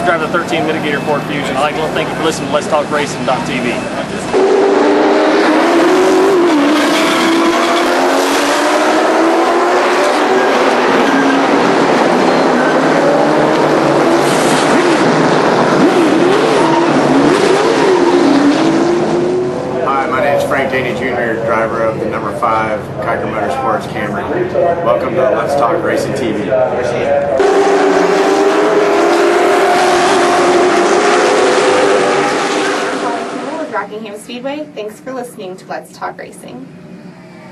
to drive the 13 Mitigator Ford Fusion. I'd like to thank you for listening to Let's Talk Racing.tv. Driver of the number 5 Kiker Motorsports Camry. Welcome to Let's Talk Racing TV. With Rockingham Speedway, thanks for listening to Let's Talk Racing.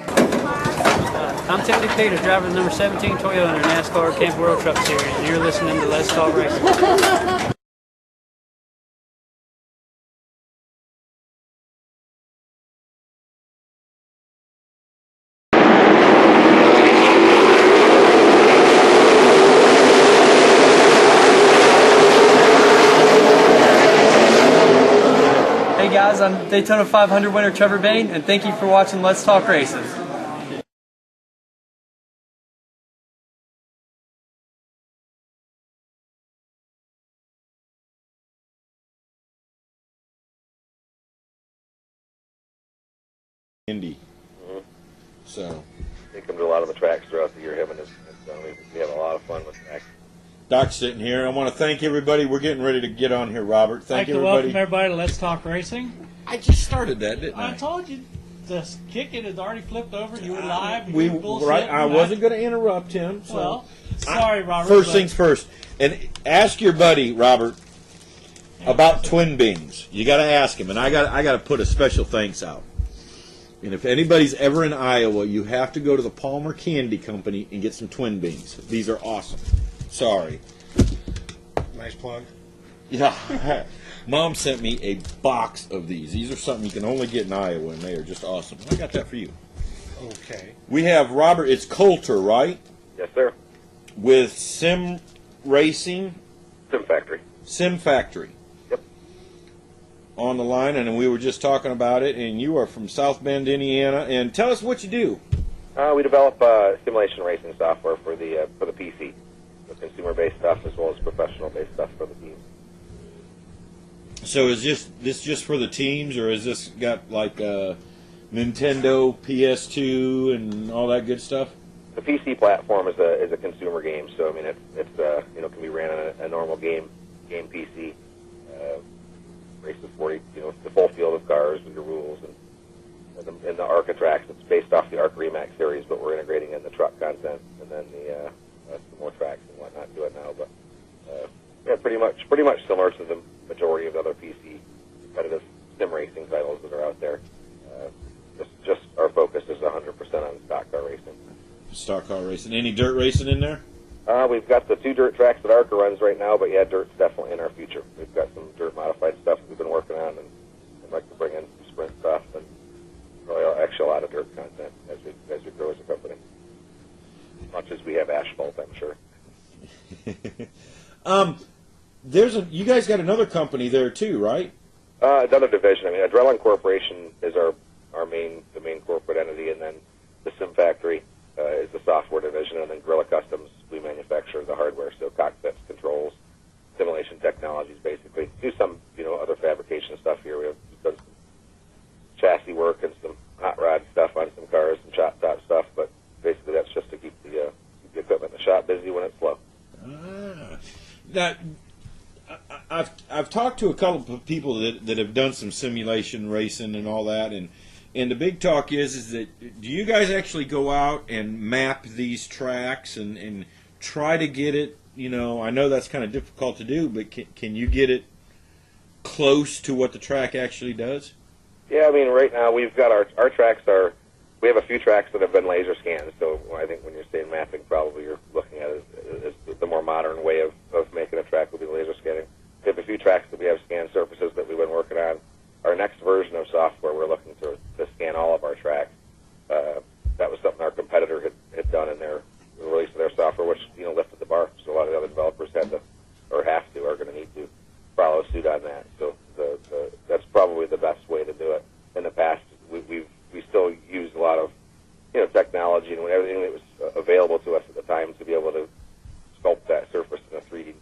I'm Timothy Peter, driver of the number 17 Toyota NASCAR Camp World Truck Series, and you're listening to Let's Talk Racing. Hey guys, I'm Daytona 500 winner Trevor Bain, and thank you for watching Let's Talk Racing. Indy. So they come to a lot of the tracks throughout the year. Him and his son, we have a lot of fun with tracks. Doc's sitting here. I want to thank everybody. We're getting ready to get on here, Robert. Thank you, everybody. Welcome everybody to Let's Talk Racing. I just started that, didn't I? I told you the kick had already flipped over. You were live. I wasn't going to interrupt him. So well, sorry, Robert. First things first, and ask your buddy Robert about twin beams. You got to ask him, and I got to put a special thanks out. And if anybody's ever in Iowa, you have to go to the Palmer Candy Company and get some twin beams. These are awesome. Sorry. Nice plug. Yeah. Mom sent me a box of these. These are something you can only get in Iowa, and they are just awesome. I got that for you. Okay. We have Robert. It's Coulter, right? Yes, sir. With Sim Racing. Sim Factory. Sim Factory. Yep. On the line, and we were just talking about it, and you are from South Bend, Indiana. And tell us what you do. We develop simulation racing software for the PC, the consumer-based stuff as well as professional-based stuff for the teams. So is this just for the teams, or is this got like Nintendo, PS2, and all that good stuff? The PC platform is a consumer game, so I mean it's can be ran on a normal game PC. Races for the full field of cars with your rules and the ARCA tracks. It's based off the ARC Remax series, but we're integrating in the truck content and then some more tracks and whatnot to it now. But yeah, pretty much similar to the majority of the other PC competitive sim racing titles that are out there. Just our focus is 100% on stock car racing. Stock car racing. Any dirt racing in there? We've got the 2 dirt tracks that ARCA runs right now, but yeah, dirt's definitely in our future. We've got some dirt modified stuff we've been working on, and I'd like to bring in some sprint stuff and really actually a lot of dirt content as we grow as a company. As much as we have asphalt, I'm sure. You guys got another company there too, right? Another division. I mean, Adrenaline Corporation is the main corporate entity, and then the Sim Factory is the software division, and then GorillaCustoms, we manufacture the hardware, so cockpits, controls, simulation technologies, basically. Do some other fabrication stuff here. We've done some chassis work and some hot rod stuff on some cars, some shop top stuff, but basically that's just to keep the equipment in the shop busy when it's slow. Now, I've talked to a couple of people that have done some simulation racing and all that, and the big talk is that do you guys actually go out and map these tracks and try to get it? I know that's kind of difficult to do, but can you get it close to what the track actually does? Yeah, I mean, right now we've got our tracks we have a few tracks that have been laser scanned, so I think when you're saying mapping, probably you're looking at it as the more modern way of making a track would be laser scanning. We have a few tracks that we have scanned surfaces that we've been working on. Our next version of software, we're looking to scan all of our tracks. That was something our competitor had done in their release of their software, which lifted the bar. So a lot of the other developers are going to need to follow suit on that. So that's probably the best way to do it. In the past, we still used a lot of technology and everything that was available to us at the time to be able to sculpt that surface in a 3D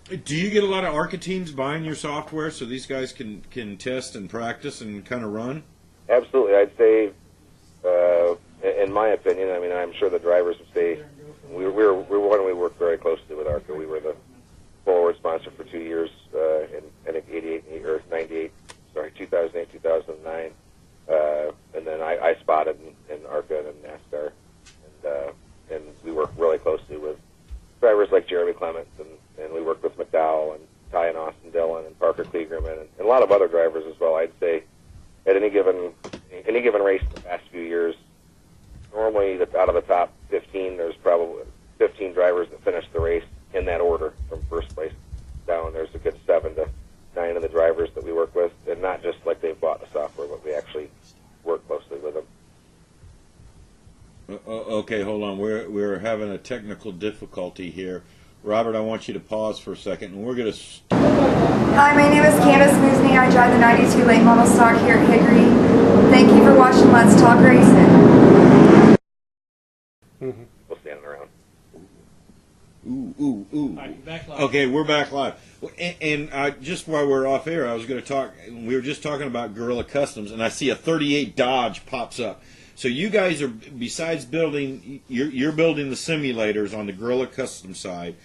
Do you get a lot of ARCA teams buying your software so these guys can test and practice and kind of run? Absolutely. I'd say, in my opinion, I mean, I'm sure the drivers would say, we worked very closely with ARCA. We were the forward sponsor for 2 years, in I think 2008, 2009. And then I spotted in ARCA and in NASCAR. And we worked really closely with drivers like Jeremy Clements, and we worked with McDowell and Ty and Austin Dillon and Parker Klegerman and a lot of other drivers as well. I'd say at any given race in the past few years, normally out of the top 15, there's probably 15 drivers that finish the race in that order from first place down. There's a good 7 to 9 of the drivers that we work with, and not just like they've bought the software, but we actually work closely with them. Okay, hold on. We're having a technical difficulty here. Robert, I want you to pause for a second, and we're going to... Hi, my name is Candace Moosney. I drive the 92 late model stock here at Hickory. Thank you for watching Let's Talk Racing. We'll stand around. Ooh. All right, back live. Okay, we're back live. And just while we're off air, I was going to talk... We were just talking about GorillaCustoms, and I see a 38 Dodge pops up. So you guys are, besides building, you're building the simulators on the GorillaCustoms side,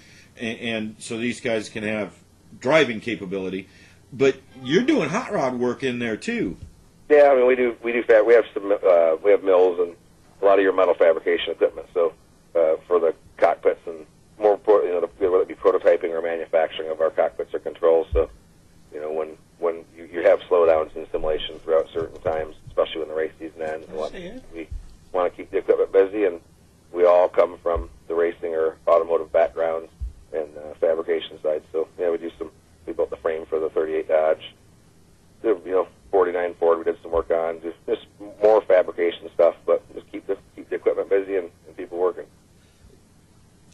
and so these guys can have driving capability. But you're doing hot rod work in there too. Yeah, I mean we have mills and a lot of your metal fabrication equipment. So for the cockpits and more important, whether it be prototyping or manufacturing of our cockpits or controls. So when you have slowdowns in simulation throughout certain times, especially when the race season ends, we want to keep the equipment busy, and we all come from the racing or automotive backgrounds and fabrication side. So yeah, we built the frame for the 38 Dodge. 49 Ford we did some work on, just more fabrication stuff, but just keep the equipment busy and people working.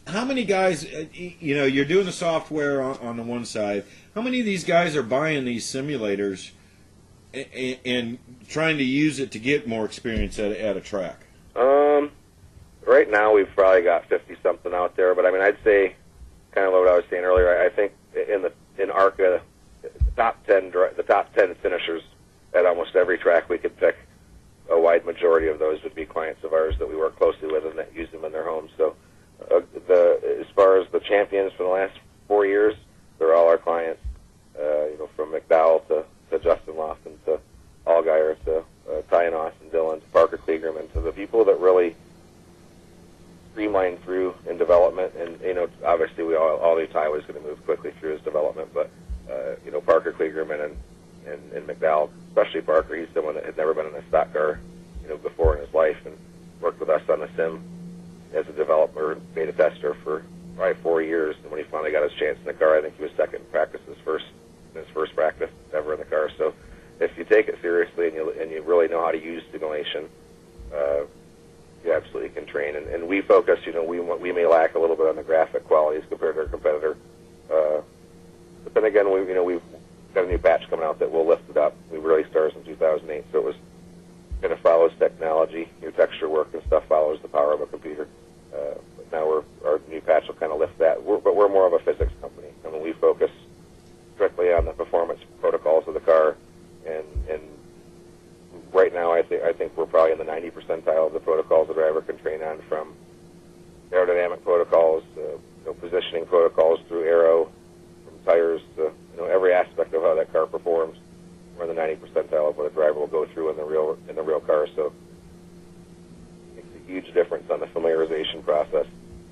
How many guys, you're doing the software on the one side, how many of these guys are buying these simulators and trying to use it to get more experience at a track? Right now we've probably got 50-something out there, but I mean, I'd say, kind of what I was saying earlier, I think in ARCA, the top 10 finishers at almost every track we could pick, a wide majority of those would be clients of ours that we work closely with and that use them in their homes. So as far as the champions for the last 4 years, they're all our clients, from McDowell to Justin Lofton to Allgaier to Ty and Austin Dillon to Parker Klegerman, to the people that really streamline through in development. And obviously all knew Ty was going to move quickly through his development, but Parker Klegerman and McDowell, especially Parker, he's someone that had never been in a stock car before in his life, and worked with us on the sim as a developer and beta tester for probably 4 years. And when he finally got his chance in the car, I think he was second in practice his first practice ever in the car. So if you take it seriously and you really know how to use simulation, you absolutely can train. And we focus, we may lack a little bit on the graphic qualities compared to our competitor. But then again, we've got a new patch coming out that will lift it up. We released ours in 2008, so it was kind of follows technology. Your texture work and stuff follows the power of a computer. But now our new patch will kind of lift that. But we're more of a physics company. I mean, we focus strictly on the performance protocols of the car, and right now I think we're probably in the 90th percentile of the protocols the driver can train on, from aerodynamic protocols, positioning protocols through aero, from tires to every aspect of how that car performs. We're in the 90th percentile of what a driver will go through in the real car. So it makes a huge difference on the familiarization process.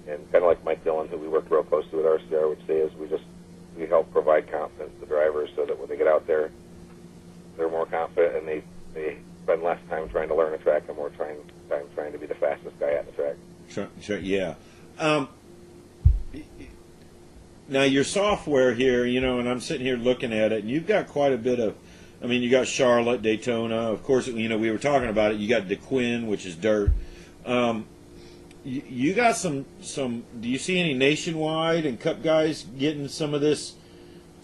And kind of like Mike Dillon, who we work real closely with RCR, would say, is we help provide confidence to drivers so that when they get out there, they're more confident and they spend less time trying to learn a track and more time trying to be the fastest guy at the track. Sure, yeah. Now your software here, and I'm sitting here looking at it, and you've got quite a bit of, you got Charlotte, Daytona, of course, we were talking about it, you got DeQuinn, which is dirt. You got some, do you see any nationwide and Cup guys getting some of this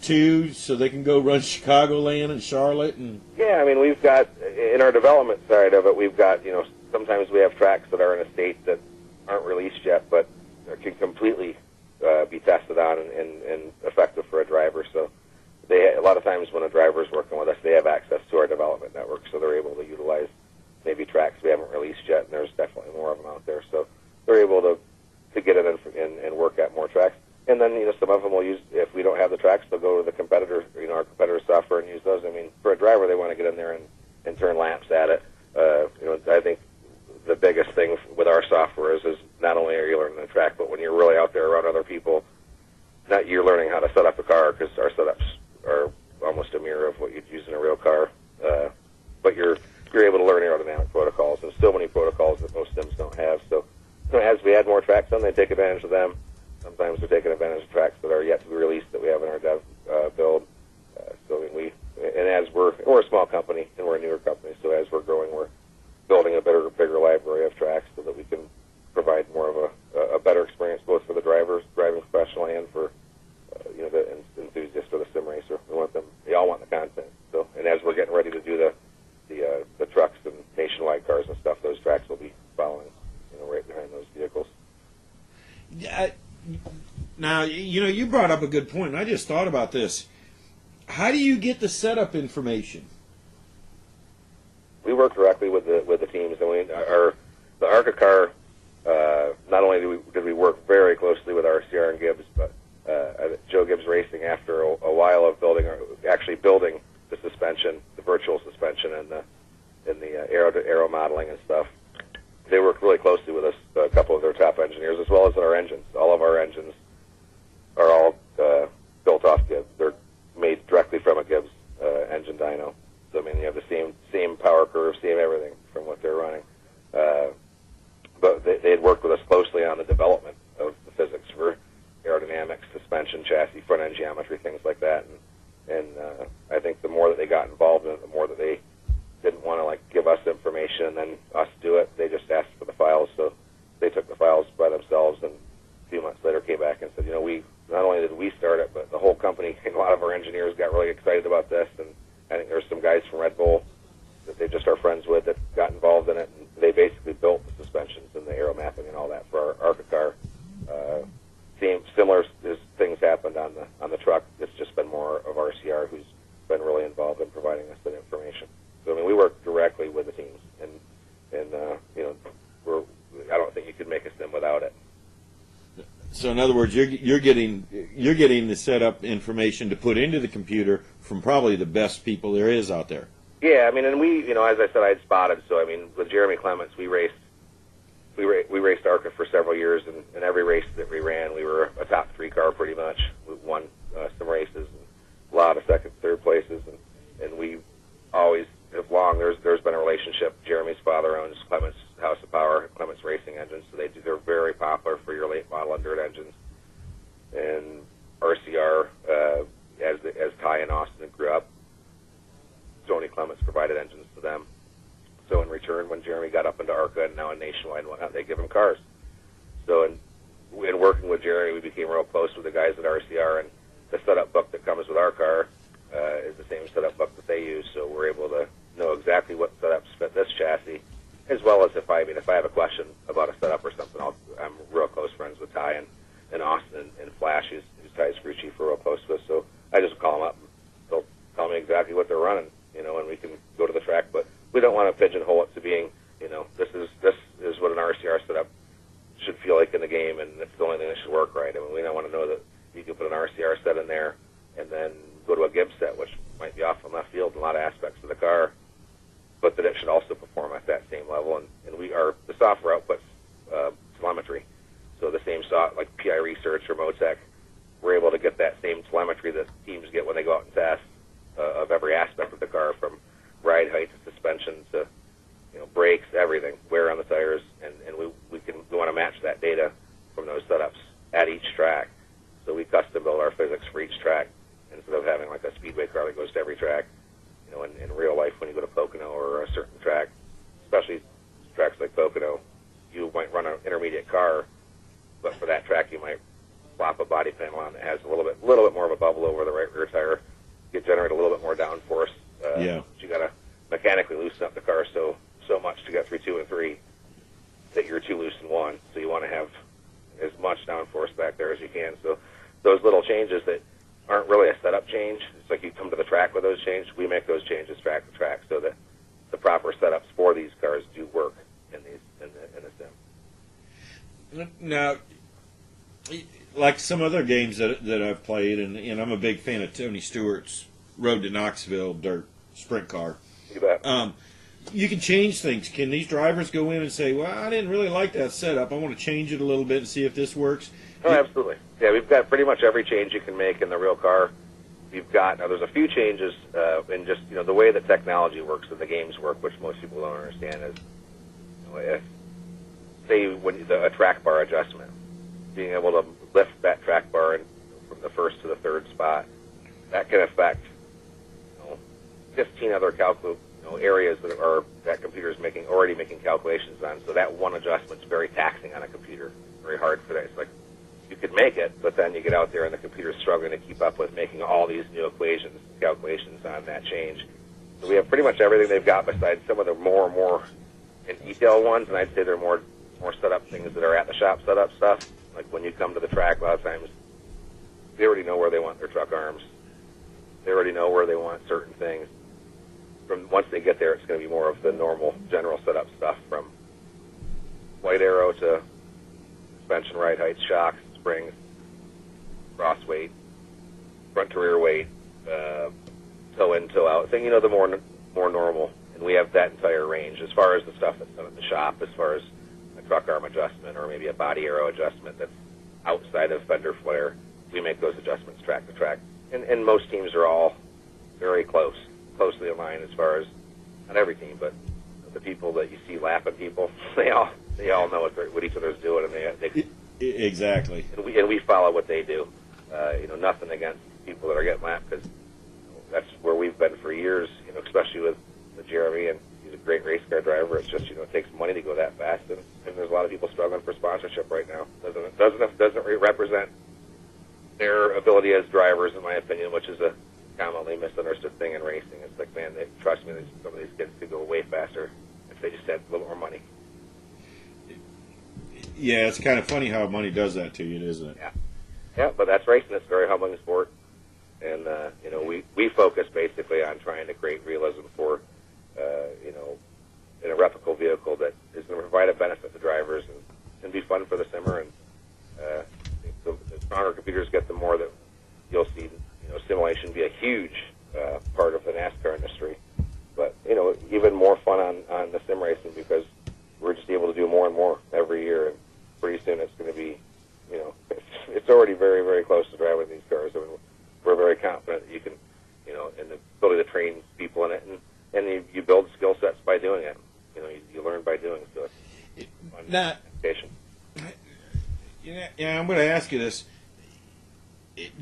too, so they can go run Chicagoland and Charlotte? And yeah, we've got, in our development side of it, we've got, sometimes we have tracks that are in a state that aren't released yet, but can completely be tested on and effective And then, some of them will use, if we don't have the tracks, they'll go to the competitor, our competitor software and use those. I mean, for a driver, they want to get in there and turn laps at it. I think the biggest thing with our software is not only are you learning the track, but when you're really out there around other people, not you're learning how to set up a car, because our setups are almost a mirror of what you'd use in a real car. But you're able to learn aerodynamic protocols, and so many protocols that most sims don't have. So as we add more tracks on, they take advantage of them. Sometimes they're taking advantage of tracks that are yet to be released that we have in our dev build. And as we're a small company and we're a newer company, so as we're growing, we're building a bigger library of tracks so that we can provide more of a better experience both for the drivers driving professionally and for the enthusiast or the sim racer. They all want the content. So, and as we're getting ready to do the trucks and nationwide cars and stuff, those tracks will be following, right behind those vehicles. Now, you brought up a good point, and I just thought about this. How do you get the setup information? We work directly with the teams, and the ARCA car. Not only did we work very closely with RCR and Gibbs, but Joe Gibbs Racing, after a while of building the suspension, the virtual suspension, and the aero modeling and stuff, they worked really closely with us. A couple of their top engineers, as well as our engines. All of our engines are all built off Gibbs. They're made directly from a Gibbs engine dyno. So I mean, you have the same power curve, same everything from what they're running. But they had worked with us closely on the development of the physics for aerodynamics, suspension, chassis, front end geometry, things like that. And I think the more that they got involved in it, the more that they didn't want to give us information and then us do it. They just asked for the files, so they took the files by themselves, and a few months later came back and said, we not only did we start it, but the whole company and a lot of our engineers got really excited about this. And I think there's some guys from Red Bull that they just are friends with that got involved in it, and they basically built the suspensions and the aero mapping and all that for our ARCA car. Similar things happened on the truck. It's just been more of RCR who's been really involved in providing us that information. So I mean, we work directly with the teams, and I don't think you could make a sim without it. So in other words, you're getting the setup information to put into the computer from probably the best people there is out there. Yeah, I mean, and we, as I said, I'd spotted. So I mean, with Jeremy Clements, we raced ARCA for several years, and every race that we ran, we were a top 3 car pretty much. We won some races, and a lot of second, third places, and we always have there's been a relationship. Jeremy's father owns Clements House of Power, Clements Racing Engines, so they're very popular for your late model Endured engines. And RCR, as Ty and Austin grew up, Tony Clements provided engines to them. So in return, when Jeremy got up into ARCA and now in Nationwide and whatnot, they give him cars. So in working with Jeremy, we became real close with the guys at RCR, and the setup book that comes with our car is the same setup book that they use. So we're able to know exactly what setups fit this chassis, as well as if I have a question about a setup or something, I'm real close friends with Ty and Austin and Flash, who's Ty's crew chief, we're real close with. So I just call them up, and they'll tell me exactly what they're running, and we can go to the track. But we don't want to pigeonhole it to being, this is what an RCR setup should feel like in the game, and it's the only thing that should work right. I mean, we don't want to know that you can put an RCR set in there and then go to a Gibbs set, which might be off from left field in a lot of aspects of the car, but that it should also perform at that same level. And the software outputs telemetry. So the same like PI Research or Motec, we're able to get that same telemetry that teams get when they go out and test of every aspect of the car, from ride height to suspension to brakes, everything, wear on the tires, and we want to match that data from those setups at each track. So we custom build our physics for each track instead of having like a Speedway car that goes to every track. In real life, when you go to Pocono or a certain track, especially tracks like Pocono, you might run an intermediate car, but for that track you might plop a body panel on that has a little bit more of a bubble over the right rear tire. You generate a little bit more downforce. Yeah. You got to mechanically loosen up the car so much to get through 2 and 3 that you're too loose in 1. So you want to have as much downforce back there as you can. So those little changes that aren't really a setup change, it's like you come to the track with those changes. We make those changes track to track so that the proper setups for these cars do work in the sim. Now, like some other games that I've played, and I'm a big fan of Tony Stewart's Road to Knoxville dirt sprint car. You bet. You can change things. Can these drivers go in and say, well, I didn't really like that setup. I want to change it a little bit and see if this works? Oh, absolutely. Yeah, we've got pretty much every change you can make in the real car. We've got, now there's a few changes in just, the way the technology works and the games work, which most people don't understand is, if, say, a track bar adjustment, being able to lift that track bar from the first to the third spot, that can affect 15 other areas that computer's already making calculations on. So that one adjustment's very taxing on a computer, very hard for that. It's like you could make it, but then you get out there and the computer's struggling to keep up with making all these new calculations on that change. So we have pretty much everything they've got besides some of the more in detail ones, and I'd say they're more setup things that are at the shop setup stuff. Like when you come to the track, a lot of times they already know where they want their truck arms. They already know where they want certain things. Once they get there, it's going to be more of the normal general setup stuff, from white arrow to suspension ride heights, shocks, springs, cross weight, front to rear weight, toe in, toe out thing. The more normal, and we have that entire range. As far as the stuff that's done at the shop, as far as a truck arm adjustment or maybe a body arrow adjustment that's outside of fender flare, we make those adjustments track to track. And most teams are all very closely aligned, as far as, not every team, but the people that you see lapping people, they all know what each other's doing, and they exactly. And we follow what they do. Nothing against people that are getting lapped, because that's where we've been for years. Especially with Jeremy, and he's a great race car driver. It's just it takes money to go that fast, and there's a lot of people struggling for sponsorship right now. Doesn't represent their ability as drivers, in my opinion, which is a commonly misunderstood thing in racing. It's like, man, trust me, some of these kids could go way faster if they just had a little more money. Yeah, it's kind of funny how money does that to you, isn't it? Yeah, but that's racing. It's a very humbling sport, and we focus basically on trying to create realism for in a replicable vehicle that is going to provide a benefit to drivers and be fun for the simmer. And the stronger computers get, the more that you'll see simulation be a huge part of the NASCAR industry. But even more fun on the sim racing, because we're just able to do more and more every year, and pretty soon it's going to be it's already very, very close to driving these cars. I mean, we're very confident that you can and the ability to train people in it, and you build skill sets by doing it. You learn by doing, so it's fun. Now, yeah, I'm going to ask you this.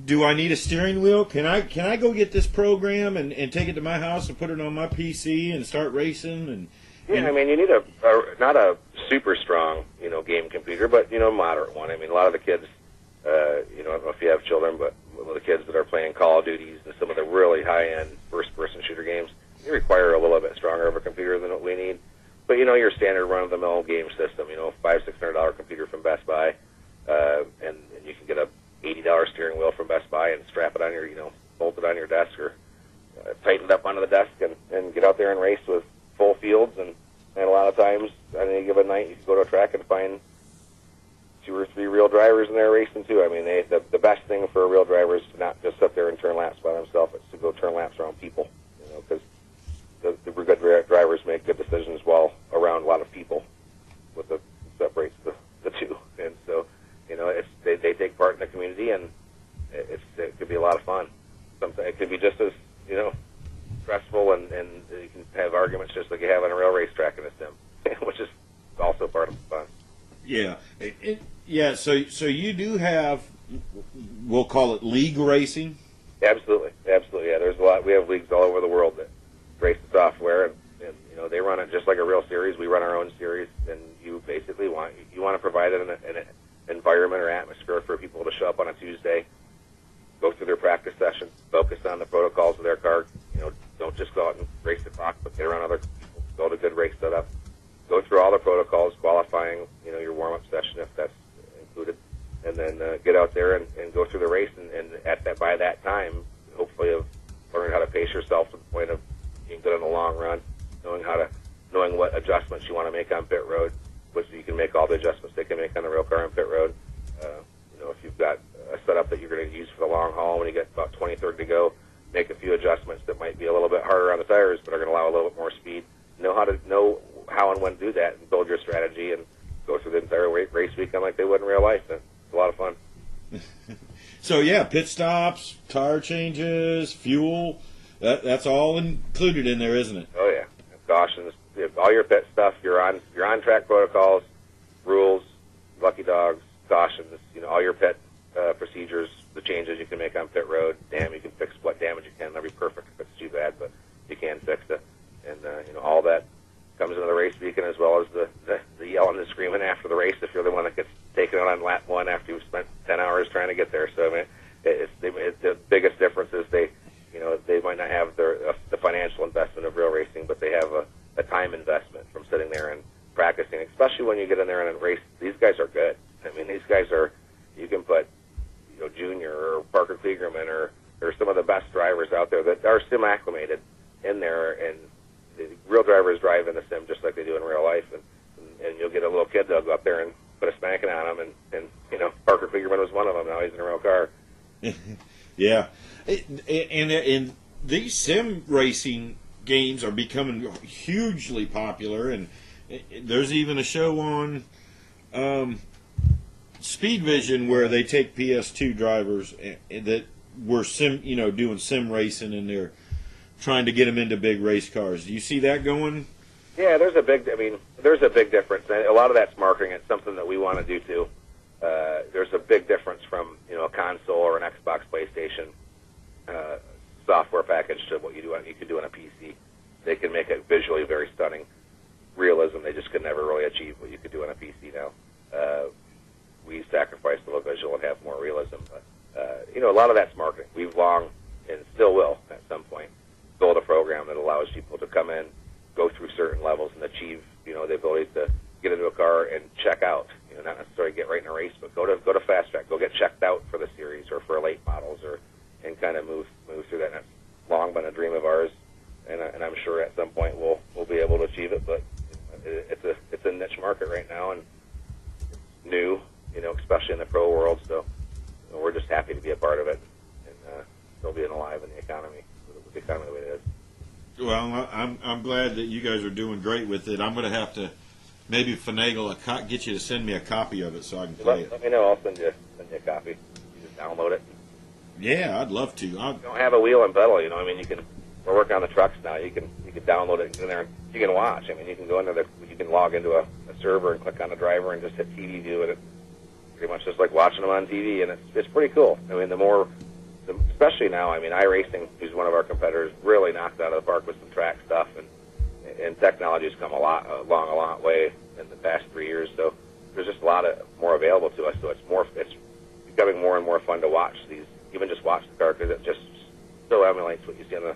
Do I need a steering wheel? Can I go get this program and take it to my house and put it on my PC and start racing? Yeah, I mean, you need not a super strong game computer, but a moderate one. I mean, a lot of the kids, I don't know if you have children, but the kids that are playing Call of Duties and some of the really high-end first-person shooter games, they require a little bit stronger of a computer than what we need. But your standard run-of-the-mill game system, $500-600 computer from Best Buy, and you can get a $80 steering wheel from Best Buy and strap it on your, bolt it on your desk, or tighten it up onto the desk and get out there and race with full fields. And a lot of times on any given night, you can go to a track and find 2 or 3 real drivers in there racing too. I mean, the best thing for a real driver is to not just sit there and turn laps by themselves. It's to go turn laps around people, because the good drivers make good decisions while around a lot of people. Separates the two, and so they take part in the community, and it could be a lot of fun. Sometimes it could be just as stressful, and you can have arguments just like you have on a rail racetrack in a sim, which is also part of the fun. Yeah, yeah. So you do have, we'll call it league racing. Absolutely. Yeah, there's a lot. We have leagues all over the world that race the software, and they run it just like a real series. We run our own series, and you basically want to provide an environment or atmosphere for people to show up on a Tuesday, go through their practice session, focus on the protocols of their car. Don't just go out and race the clock, but get around other people, build a good race setup, go through all the protocols, qualifying, your warm-up session if that's included, and then get out there and go through the race, and by that time, hopefully have learned how to pace yourself to the point of being good in the long run, knowing what adjustments you want to make on pit road, which you can make all the adjustments they can make on the real car on pit road. If you've got a setup that you're going to use for the long haul when you get about 23rd to go. Make a few adjustments that might be a little bit harder on the tires, but are going to allow a little bit more speed. Know how and when to do that, and build your strategy, and go through the entire race weekend like they would in real life. It's a lot of fun. So yeah, pit stops, tire changes, fuel. That's all included in there, isn't it? Oh yeah, cautions, all your pit stuff, your on track protocols, rules, lucky dogs, cautions. All your pit procedures, the changes you can make on pit road. You can fix what damage you can. That'll be perfect if it's too bad, but you can fix it. And all that comes into the race weekend, as well as the yelling and screaming after the race if you're the one that gets taken out on lap one after you've spent 10 hours trying to get there. So I mean, it's the biggest difference is they might not have the financial investment of real racing, but they have a time investment from sitting there and practicing, especially when you get in there and race. These guys are good. I mean, these guys are, you can put Junior or Parker Kligerman or some of the best drivers out there that are sim acclimated in there, and the real drivers drive in the sim just like they do in real life, and you'll get a little kid that'll go up there and put a spanking on him, and Parker Kligerman was one of them. Now he's in a real car. Yeah, and these sim racing games are becoming hugely popular, and there's even a show on Speed Vision where they take PS2 drivers that were doing sim racing, and they're trying to get them into big race cars. Do you see that going? Yeah, there's a big difference, and a lot of that's marketing. It's something that we want to do too. There's a big difference from a console or an Xbox, PlayStation software package to what you could do on a PC. They can make it visually very stunning realism. They just could never really achieve what you could do on a PC now. We sacrifice a little visual and have more realism, but a lot of that's marketing. We've long, and still will at some point, build a program that allows people to come in, go through certain levels, and achieve the ability to get into a car and check out. Not necessarily get right in a race, but go to fast track, go get checked out for the series or for late models, and kind of move through that. And that's long been a dream of ours, and I'm sure at some point we'll be able to achieve it. But it's a niche market right now, and it's new, especially in the pro world. So we're just happy to be a part of it, and still being alive in the economy, with the economy the way it is. Well, I'm glad that you guys are doing great with it. I'm going to have to maybe finagle get you to send me a copy of it so I can play it. Let me know. I'll send you a copy. You just download it. Yeah, I'd love to. You don't have a wheel and pedal, I mean, we're working on the trucks now. You can download it in there. You can watch. I mean, you can go into you can log into a server and click on the driver and just hit TV view, and it's pretty much just like watching them on TV, and it's pretty cool. I mean, especially now, I mean, iRacing, who's one of our competitors, really knocked out of the park with some track stuff, and technology has come a long way in the past 3 years. So there's just a lot more available to us. So it's becoming more and more fun to watch these. Even just watch the car, because it just so emulates what you see on the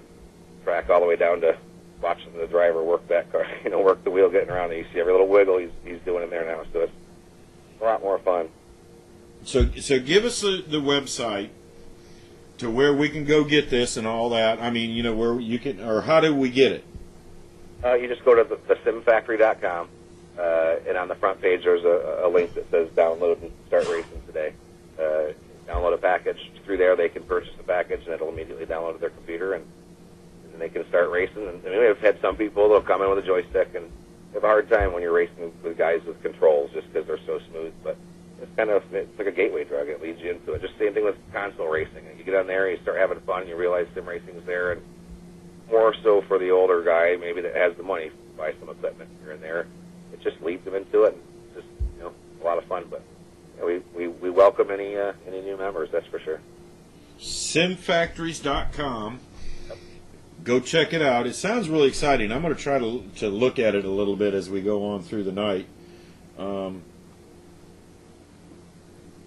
track, all the way down to watching the driver work that car, work the wheel getting around, and you see every little wiggle he's doing in there now. So it's a lot more fun. So give us the website to where we can go get this and all that. I mean, where you can, or how do we get it? You just go to thesimfactory.com, and on the front page there's a link that says download and start racing today. Download a package. Through there they can purchase the package, and it'll immediately download to their computer, and they can start racing. And we've had some people that'll come in with a joystick and have a hard time when you're racing with guys with controls just because they're so smooth. But it's like a gateway drug. It leads you into it. Just same thing with console racing. You get on there, and you start having fun, and you realize sim racing's there, and more so for the older guy maybe that has the money to buy some equipment here and there. It just leads them into it, and it's just a lot of fun. But we welcome any new members, that's for sure. Simfactories.com. Go check it out. It sounds really exciting. I'm going to try to look at it a little bit as we go on through the night. And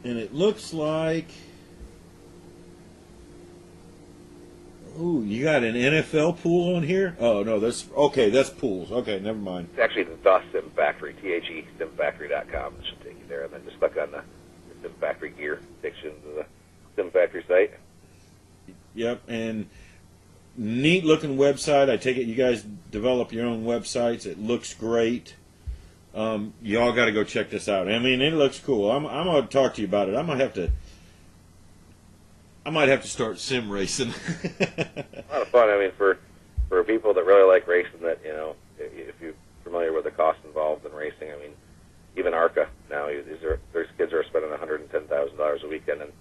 it looks like... Ooh, you got an NFL pool on here? Oh, no, that's pools. Okay, never mind. It's actually the Sim Factory, THE, simfactory.com. It should take you there, and then just click on the Sim Factory gear. It takes you into the Sim Factory site. Yep, and neat-looking website. I take it you guys develop your own websites. It looks great. Y'all got to go check this out. I mean, it looks cool. I'm going to talk to you about it. I'm going to have to I might have to start sim racing. A lot of fun. I mean, for people that really like racing, that if you're familiar with the cost involved in racing, I mean, even ARCA now, there's kids who are spending $110,000 a weekend, and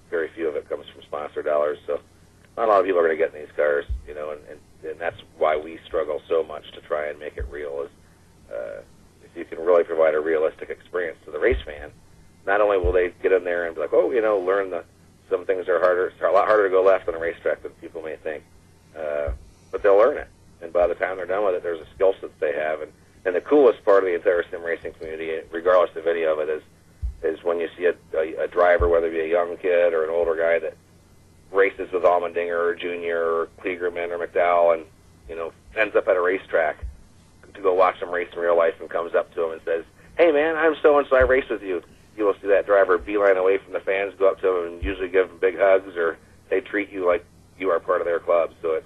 very few of it comes from sponsor dollars. So not a lot of people are going to get in these cars, and that's why we struggle so much to try and make it real. Is if you can really provide a realistic experience to the race fan, not only will they get in there and be like, oh, learn that some things are harder. It's a lot harder to go left on a racetrack than people may think, but they'll learn it. And by the time they're done with it, there's a skill set that they have. And the coolest part of the entire sim racing community, regardless of any of it, is when you see a driver, whether it be a young kid or an older guy that races with Allmendinger or Junior or Kligerman or McDowell, and ends up at a racetrack to go watch them race in real life, and comes up to him and says, "Hey man, I'm so and so. I race with you." You will see that driver beeline away from the fans, go up to them, and usually give them big hugs, or they treat you like you are part of their club. So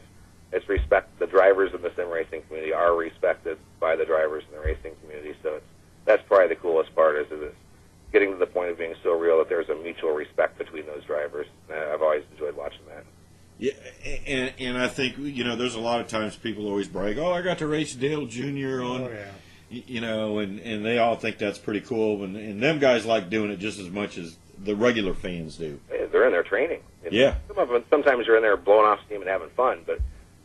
it's respect. The drivers in the sim racing community are respected by the drivers in the racing community. So that's probably the coolest part. Is it's getting to the point of being so real that there's a mutual respect between those drivers. I've always enjoyed watching that. Yeah, and I think there's a lot of times people always brag, "Oh, I got to race Dale Jr. on." Oh, yeah. And they all think that's pretty cool, and them guys like doing it just as much as the regular fans do. They're in there training. Yeah. Sometimes you're in there blowing off steam and having fun, but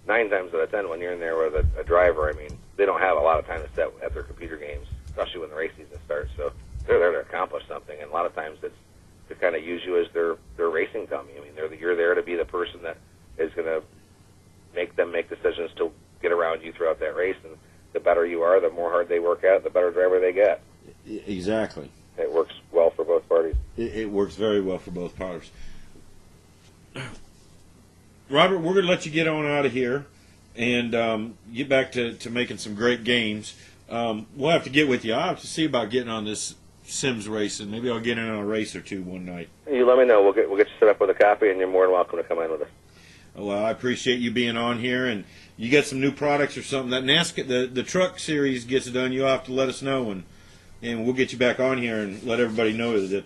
9 times out of 10, when you're in there with a driver, I mean, they don't have a lot of time to sit at their computer games, especially when the race season starts. So they're there to accomplish something, and a lot of times it's to kind of use you as their racing dummy. I mean, you're there to be the person that is going to make them make decisions to get around you throughout that race, and the better you are, the more hard they work at, the better driver they get. Exactly. It works well for both parties. It works very well for both parties. Robert, we're going to let you get on out of here and get back to making some great games. We'll have to get with you. I'll have to see about getting on this Sims racing. Maybe I'll get in on a race or two one night. You let me know. We'll get you set up with a copy, and you're more than welcome to come in with us. Well, I appreciate you being on here, and you get some new products or something. That NASCAR, the truck series gets done, you'll have to let us know, and we'll get you back on here and let everybody know that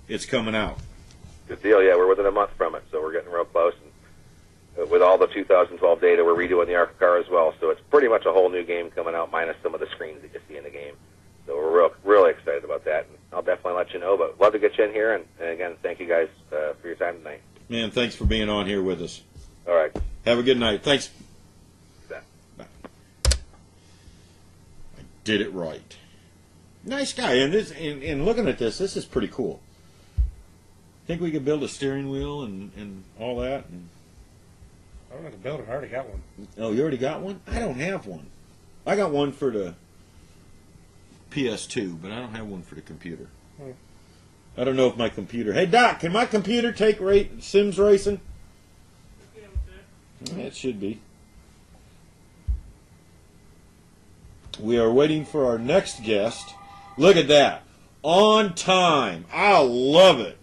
it's coming out. Good deal. Yeah, we're within a month from it, so we're getting real close. And with all the 2012 data, we're redoing the ARCA car as well, so it's pretty much a whole new game coming out, minus some of the screens that you see in the game. So we're really excited about that, and I'll definitely let you know. But love to get you in here, and again, thank you guys for your time tonight. Man, thanks for being on here with us. All right. Have a good night. Thanks. Yeah. Bye. I did it right. Nice guy, and looking at this is pretty cool. Think we could build a steering wheel and all that? I don't have to build it. I already got one. Oh, you already got one? I don't have one. I got one for the PS2, but I don't have one for the computer. I don't know if my computer... Hey, Doc, can my computer take Sims racing? It should be. We are waiting for our next guest. Look at that. On time. I love it.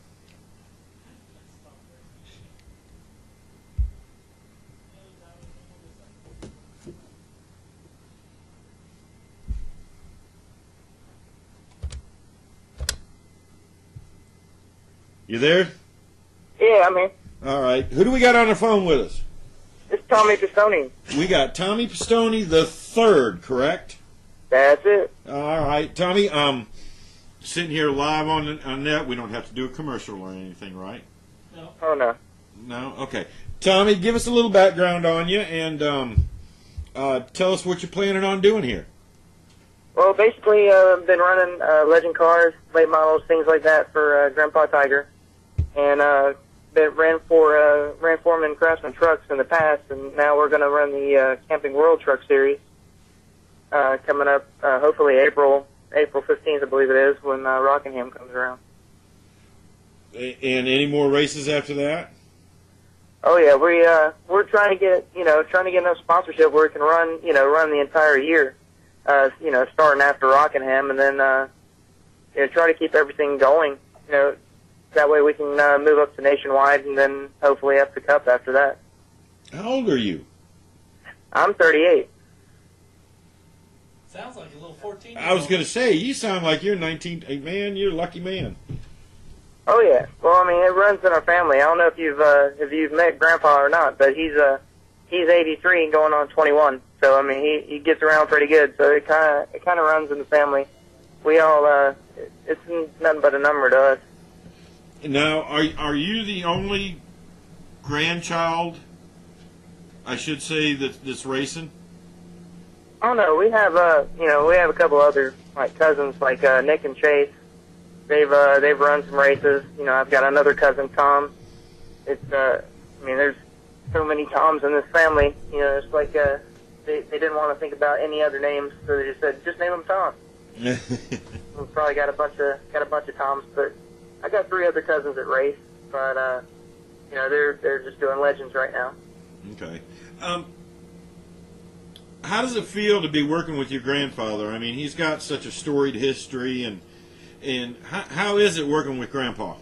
You there? Yeah, I'm here. All right. Who do we got on the phone with us? It's Tommy Pistone. We got Tommy Pistone the third, correct? That's it. All right, Tommy. Sitting here live on net. We don't have to do a commercial or anything, right? No. Oh no. No. Okay. Tommy, give us a little background on you and tell us what you're planning on doing here. Well, basically, been running legend cars, late models, things like that for Grandpa Tiger, and ran for him in Craftsman trucks in the past, and now we're going to run the Camping World Truck Series coming up, hopefully April 15th, I believe it is, when Rockingham comes around. And any more races after that? Oh yeah, we're trying to get enough sponsorship where we can run the entire year, starting after Rockingham, and then try to keep everything going. That way we can move up to nationwide, and then hopefully up the Cup after that. How old are you? I'm 38. Sounds like a little 14. I was going to say, you sound like you're 19. Hey, man, you're a lucky man. Oh yeah. Well, I mean, it runs in our family. I don't know if you've met Grandpa or not, but he's 83 going on 21. So I mean, he gets around pretty good. So it kind of runs in the family. We all it's nothing but a number to us. Now, are you the only grandchild, I should say, that's racing? Oh no, we have we have a couple other like cousins like Nick and Chase. They've run some races. You know, I've got another cousin Tom. It's I mean, there's so many Toms in this family. You know, it's like they didn't want to think about any other names, so they just said just name them Tom. We've probably got a bunch of Toms, but I got 3 other cousins that race, but you know, they're just doing legends right now. Okay. How does it feel to be working with your grandfather? I mean, he's got such a storied history, and how is it working with Grandpa?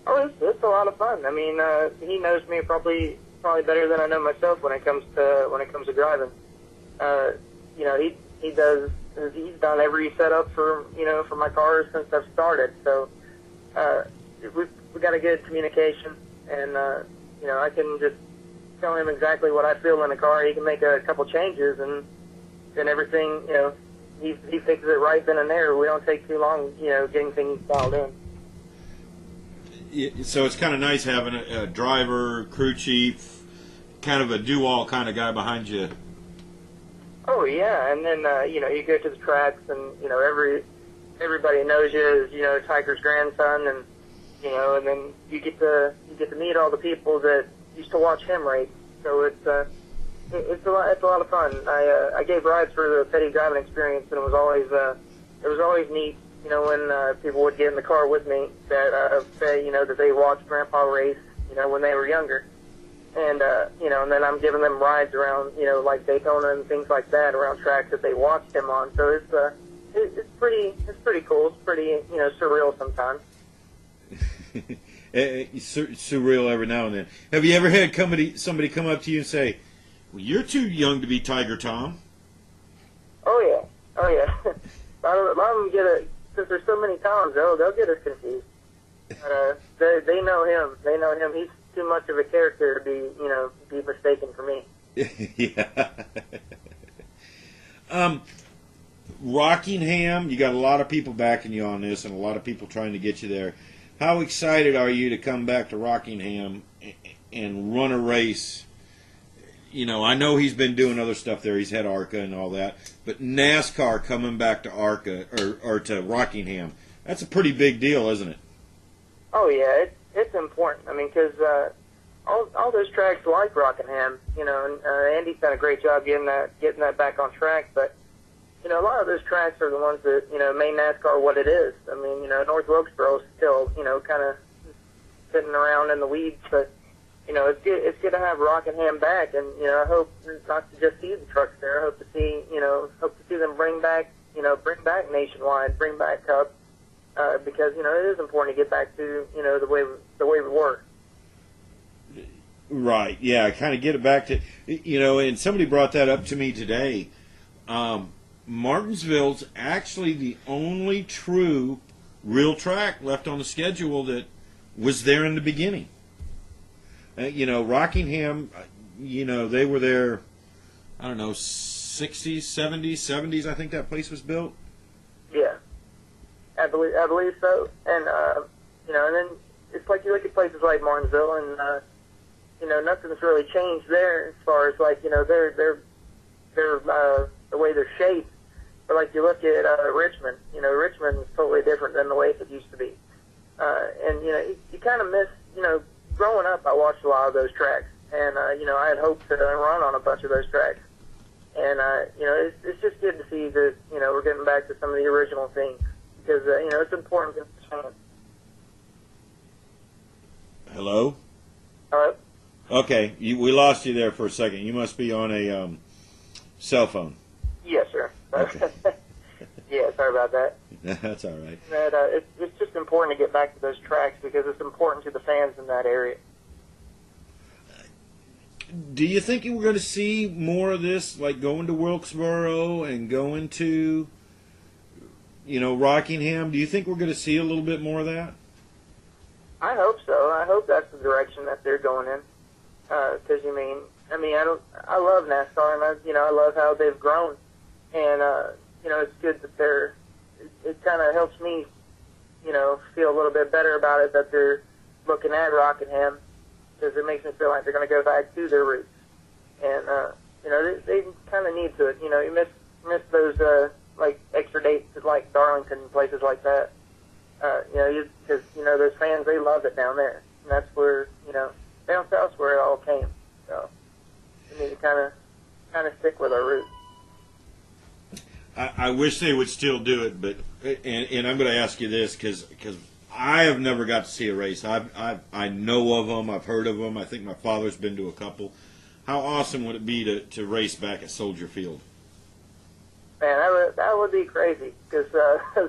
Oh, it's a lot of fun. I mean, he knows me probably better than I know myself when it comes to driving. You know, he's done every setup for my cars since I've started. So we got a good communication, and you know, I can just tell him exactly what I feel in the car. He can make a couple changes, and then everything, you know, he fixes it right then and there. We don't take too long, you know, getting things dialed in. So it's kind of nice having a driver, crew chief, kind of a do-all kind of guy behind you. Oh yeah, and then you know, you go to the tracks, and you know, everybody knows you as, you know, Tiger's grandson, and you know, and then you get to meet all the people that used to watch him race. So it's a lot of fun. I gave rides for the petty driving experience, and it was always neat. You know, when people would get in the car with me that say, you know, that they watched Grandpa race, you know, when they were younger, and you know, and then I'm giving them rides around, you know, like Daytona and things like that, around tracks that they watched him on. So it's pretty cool. It's pretty, you know, surreal sometimes. Surreal every now and then. Have you ever had somebody come up to you and say, "Well, you're too young to be Tiger Tom"? Oh yeah. A lot of them get it, since there's so many Toms. They'll get us confused. But they know him. They know him. He's too much of a character to be mistaken for me. Yeah. Rockingham, you got a lot of people backing you on this, and a lot of people trying to get you there. How excited are you to come back to Rockingham and run a race? You know, I know he's been doing other stuff there. He's had ARCA and all that. But NASCAR coming back to ARCA or to Rockingham, that's a pretty big deal, isn't it? Oh, yeah. It's important. I mean, because all those tracks like Rockingham, you know, and Andy's done a great job getting that back on track. But, you know, a lot of those tracks are the ones that, you know, made NASCAR what it is. I mean, you know, North Wilkesboro is still, you know, kind of sitting around in the weeds, but, you know, it's good to have Rockingham back, and, you know, I hope not to just see the trucks there. I hope to see them bring back Nationwide, bring back Cup, because, you know, it is important to get back to, you know, the way we were. Right. Yeah. Kind of get it back to, you know, and somebody brought that up to me today. Martinsville's actually the only true real track left on the schedule that was there in the beginning. You know, Rockingham, you know, they were there, I don't know, 60s, 70s, I think that place was built. Yeah, I believe so. And, you know, and then it's like you look at places like Martinsville, and, you know, nothing's really changed there as far as, like, you know, they're the way they're shaped. But, like, you look at Richmond, you know, Richmond is totally different than the way it used to be. And, you know, you kind of miss, you know, growing up, I watched a lot of those tracks, and you know, I had hoped to run on a bunch of those tracks, and you know, it's just good to see that, you know, we're getting back to some of the original things, because you know, it's important to understand. Hello. Hello. Okay, we lost you there for a second. You must be on a cell phone. Yes, sir. Okay. Yeah, sorry about that. That's all right. That it's just important to get back to those tracks because it's important to the fans in that area. Do you think we're going to see more of this, like going to Wilkesboro and going to, you know, Rockingham? Do you think we're going to see a little bit more of that? I hope so. I hope that's the direction that they're going in. Because I love NASCAR, and I love how they've grown, and it's good that it kind of helps me, feel a little bit better about it that they're looking at Rockingham, because it makes me feel like they're going to go back to their roots, and they kind of need to it. You miss those like extra dates at like Darlington and places like that. Because those fans, they love it down there, and that's where down south's where it all came. So we need to kind of stick with our roots. I wish they would still do it, but and I'm going to ask you this because I have never got to see a race. I know of them. I've heard of them. I think my father's been to a couple. How awesome would it be to race back at Soldier Field? Man, that would be crazy, because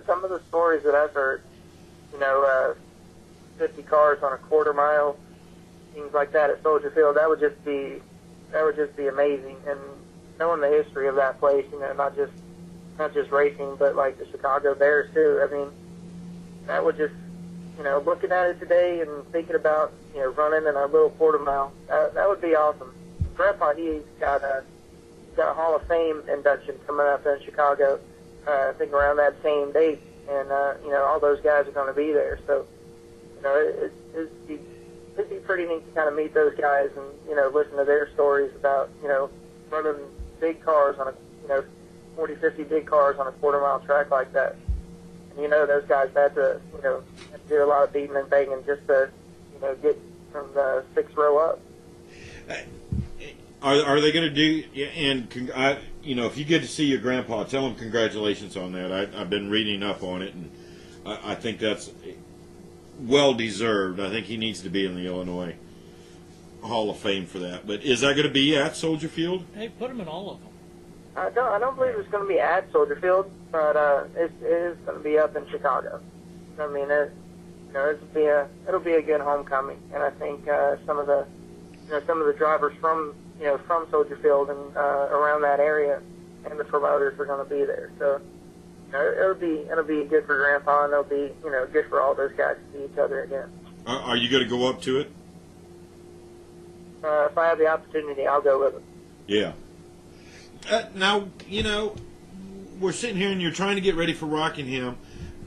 some of the stories that I've heard, 50 cars on a quarter mile, things like that at Soldier Field, that would just be amazing. And knowing the history of that place, not just racing, but like the Chicago Bears too. I mean, that would just, looking at it today and thinking about, running in a little quarter mile, that would be awesome. Grandpa, he's got a Hall of Fame induction coming up in Chicago, I think around that same date, and all those guys are going to be there. So, it'd be pretty neat to kind of meet those guys and listen to their stories about running big cars on a 40, 50 big cars on a quarter mile track like that. And those guys had to do a lot of beating and banging just to get from the 6th row up. Are they going to do? And if you get to see your grandpa, tell him congratulations on that. I've been reading up on it, and I think that's well deserved. I think he needs to be in the Illinois Hall of Fame for that. But is that going to be at Soldier Field? Hey, put him in all of them. I don't believe it's going to be at Soldier Field, but it is going to be up in Chicago. I mean, it'll be a good homecoming, and I think some of the drivers from Soldier Field and around that area, and the promoters are going to be there. So it'll be good for Grandpa, and it'll be good for all those guys to see each other again. Are you going to go up to it? If I have the opportunity, I'll go with it. Yeah. Now, we're sitting here and you're trying to get ready for Rockingham,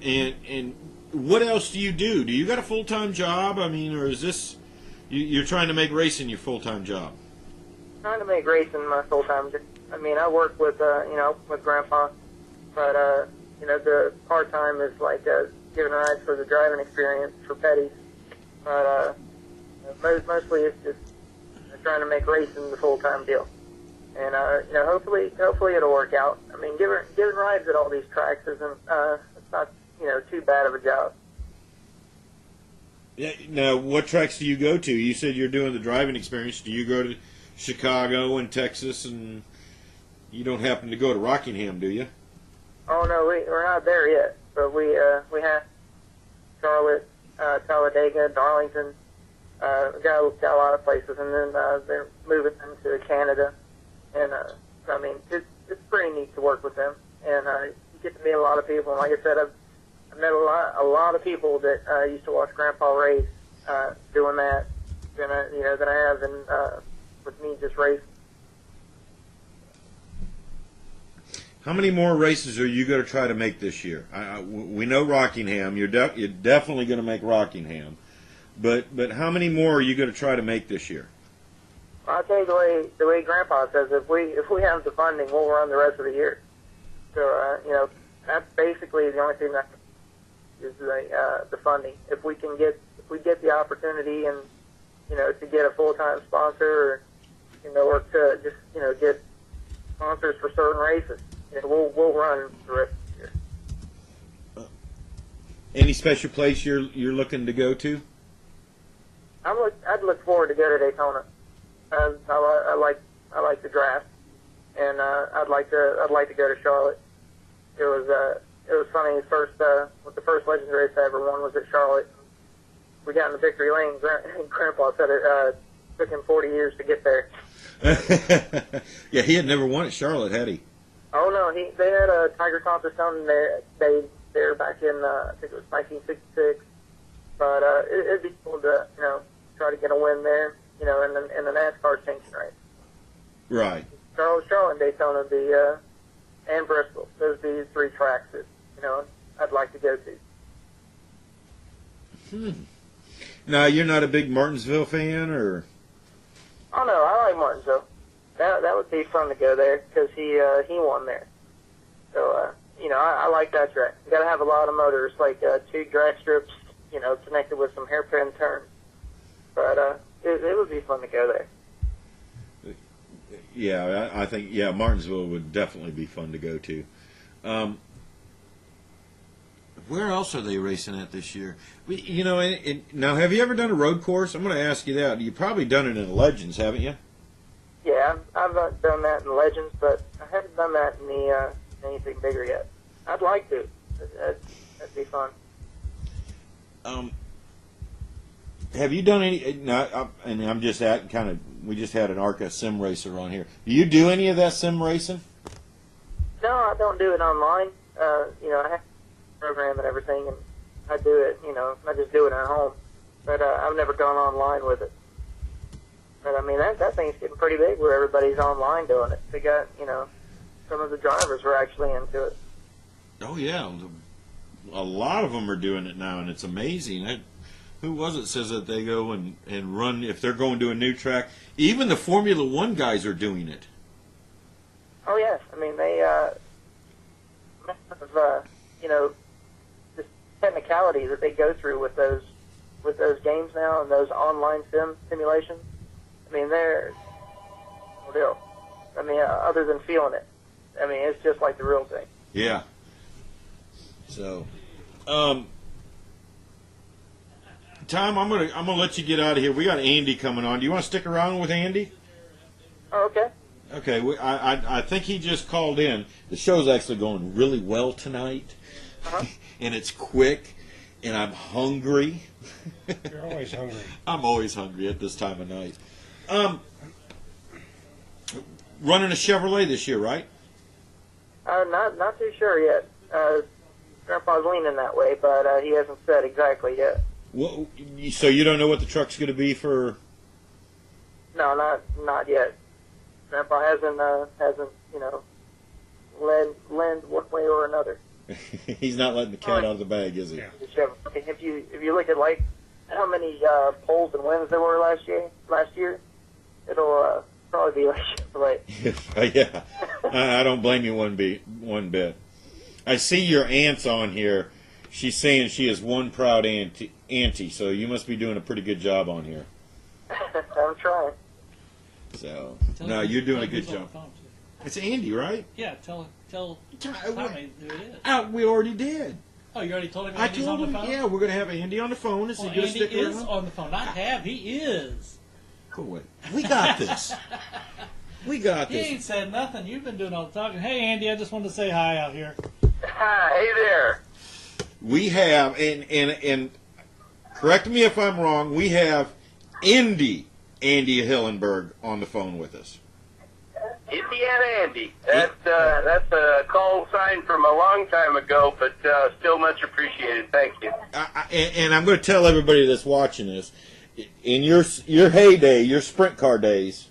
and what else do you do? Do you got a full-time job? I mean, or is this you're trying to make racing your full-time job? Trying to make racing my full-time job. I mean, I work with with Grandpa, but the part-time is like giving rides for the driving experience for Petty. But mostly it's just trying to make racing the full-time deal. And hopefully it'll work out. I mean, giving rides at all these tracks isn't it's not too bad of a job. Yeah. Now, what tracks do you go to? You said you're doing the driving experience. Do you go to Chicago and Texas, and you don't happen to go to Rockingham, do you? Oh no, we're not there yet. But we have Charlotte, Talladega, Darlington. We got a lot of places, and then they're moving into Canada. And I mean, it's pretty neat to work with them, and you get to meet a lot of people. And like I said, I've met a lot of people that used to watch Grandpa race doing that than I have with me just racing. How many more races are you going to try to make this year? We know Rockingham. You're definitely going to make Rockingham, but how many more are you going to try to make this year? I'll tell you the way Grandpa says, if we have the funding, we'll run the rest of the year. So that's basically the only thing that is the funding. If we get the opportunity and to get a full-time sponsor, or to just get sponsors for certain races, we'll run the rest of the year. Any special place you're looking to go to? I'd look forward to go to Daytona. I like the draft, and I'd like to go to Charlotte. It was funny. The first Legends race I ever won was at Charlotte. We got in the victory lane. Grandpa said it took him 40 years to get there. Yeah, he had never won at Charlotte, had he? Oh no, they had a Tiger Thompson there back in I think it was 1966. But it'd be cool to, try to get a win there, in the NASCAR sanction race. Right. Charlotte and Daytona and Bristol. Those would be 3 tracks that, I'd like to go to. Now, you're not a big Martinsville fan, or? Oh, no, I like Martinsville. That would be fun to go there because he won there. So, I like that track. You got to have a lot of motors, like 2 drag strips, connected with some hairpin turns. But it would be fun to go there. Yeah, I think Martinsville would definitely be fun to go to. Where else are they racing at this year? Now, have you ever done a road course? I'm going to ask you that. You've probably done it in Legends, haven't you? Yeah, I've done that in Legends, but I haven't done that in anything bigger yet. I'd like to. That'd be fun. Have you done any? And I'm just we just had an ARCA sim racer on here. Do you do any of that sim racing? No, I don't do it online. I have a program and everything, and I do it. I just do it at home. But I've never gone online with it. But I mean, that thing's getting pretty big where everybody's online doing it. They got, some of the drivers are actually into it. Oh yeah, a lot of them are doing it now, and it's amazing. Who was it says that they go and run if they're going to a new track? Even the Formula One guys are doing it. Oh yes, I mean they this technicality that they go through with those games now and those online simulations. I mean they're no deal. I mean other than feeling it, I mean it's just like the real thing. Yeah. So, Tom, I'm gonna let you get out of here. We got Andy coming on. Do you want to stick around with Andy? Oh, okay. Okay, I think he just called in. The show's actually going really well tonight, and it's quick, and I'm hungry. You're always hungry. I'm always hungry at this time of night. Running a Chevrolet this year, right? Not too sure yet. Grandpa's leaning that way, but he hasn't said exactly yet. Well, so you don't know what the truck's going to be for? No, not yet. Grandpa hasn't lend one way or another. He's not letting the cat out of the bag, is he? Yeah. If you look at like how many poles and wins there were last year, it'll probably be like Chevrolet. Yeah, I don't blame you one bit. I see your aunt's on here. She's saying she is one proud auntie, so you must be doing a pretty good job on here. I'm trying. So, no, you're doing a good job. It's Andy, right? Yeah, tell Tommy who it is. We already did. Oh, you already told him I Andy's told on him, the phone? yeah, we're going to have Andy on the phone. Well, Andy is on the phone. Not have, he is. Cool. We got this. We got He this. ain't said nothing. You've been doing all the talking. Hey, Andy, I just wanted to say hi out here. Hi, hey there. We have, and correct me if I'm wrong, we have Andy Hillenburg on the phone with us. Indiana Andy. That's a call sign from a long time ago, but still much appreciated. Thank you. And I'm going to tell everybody that's watching this, in your heyday, your sprint car days,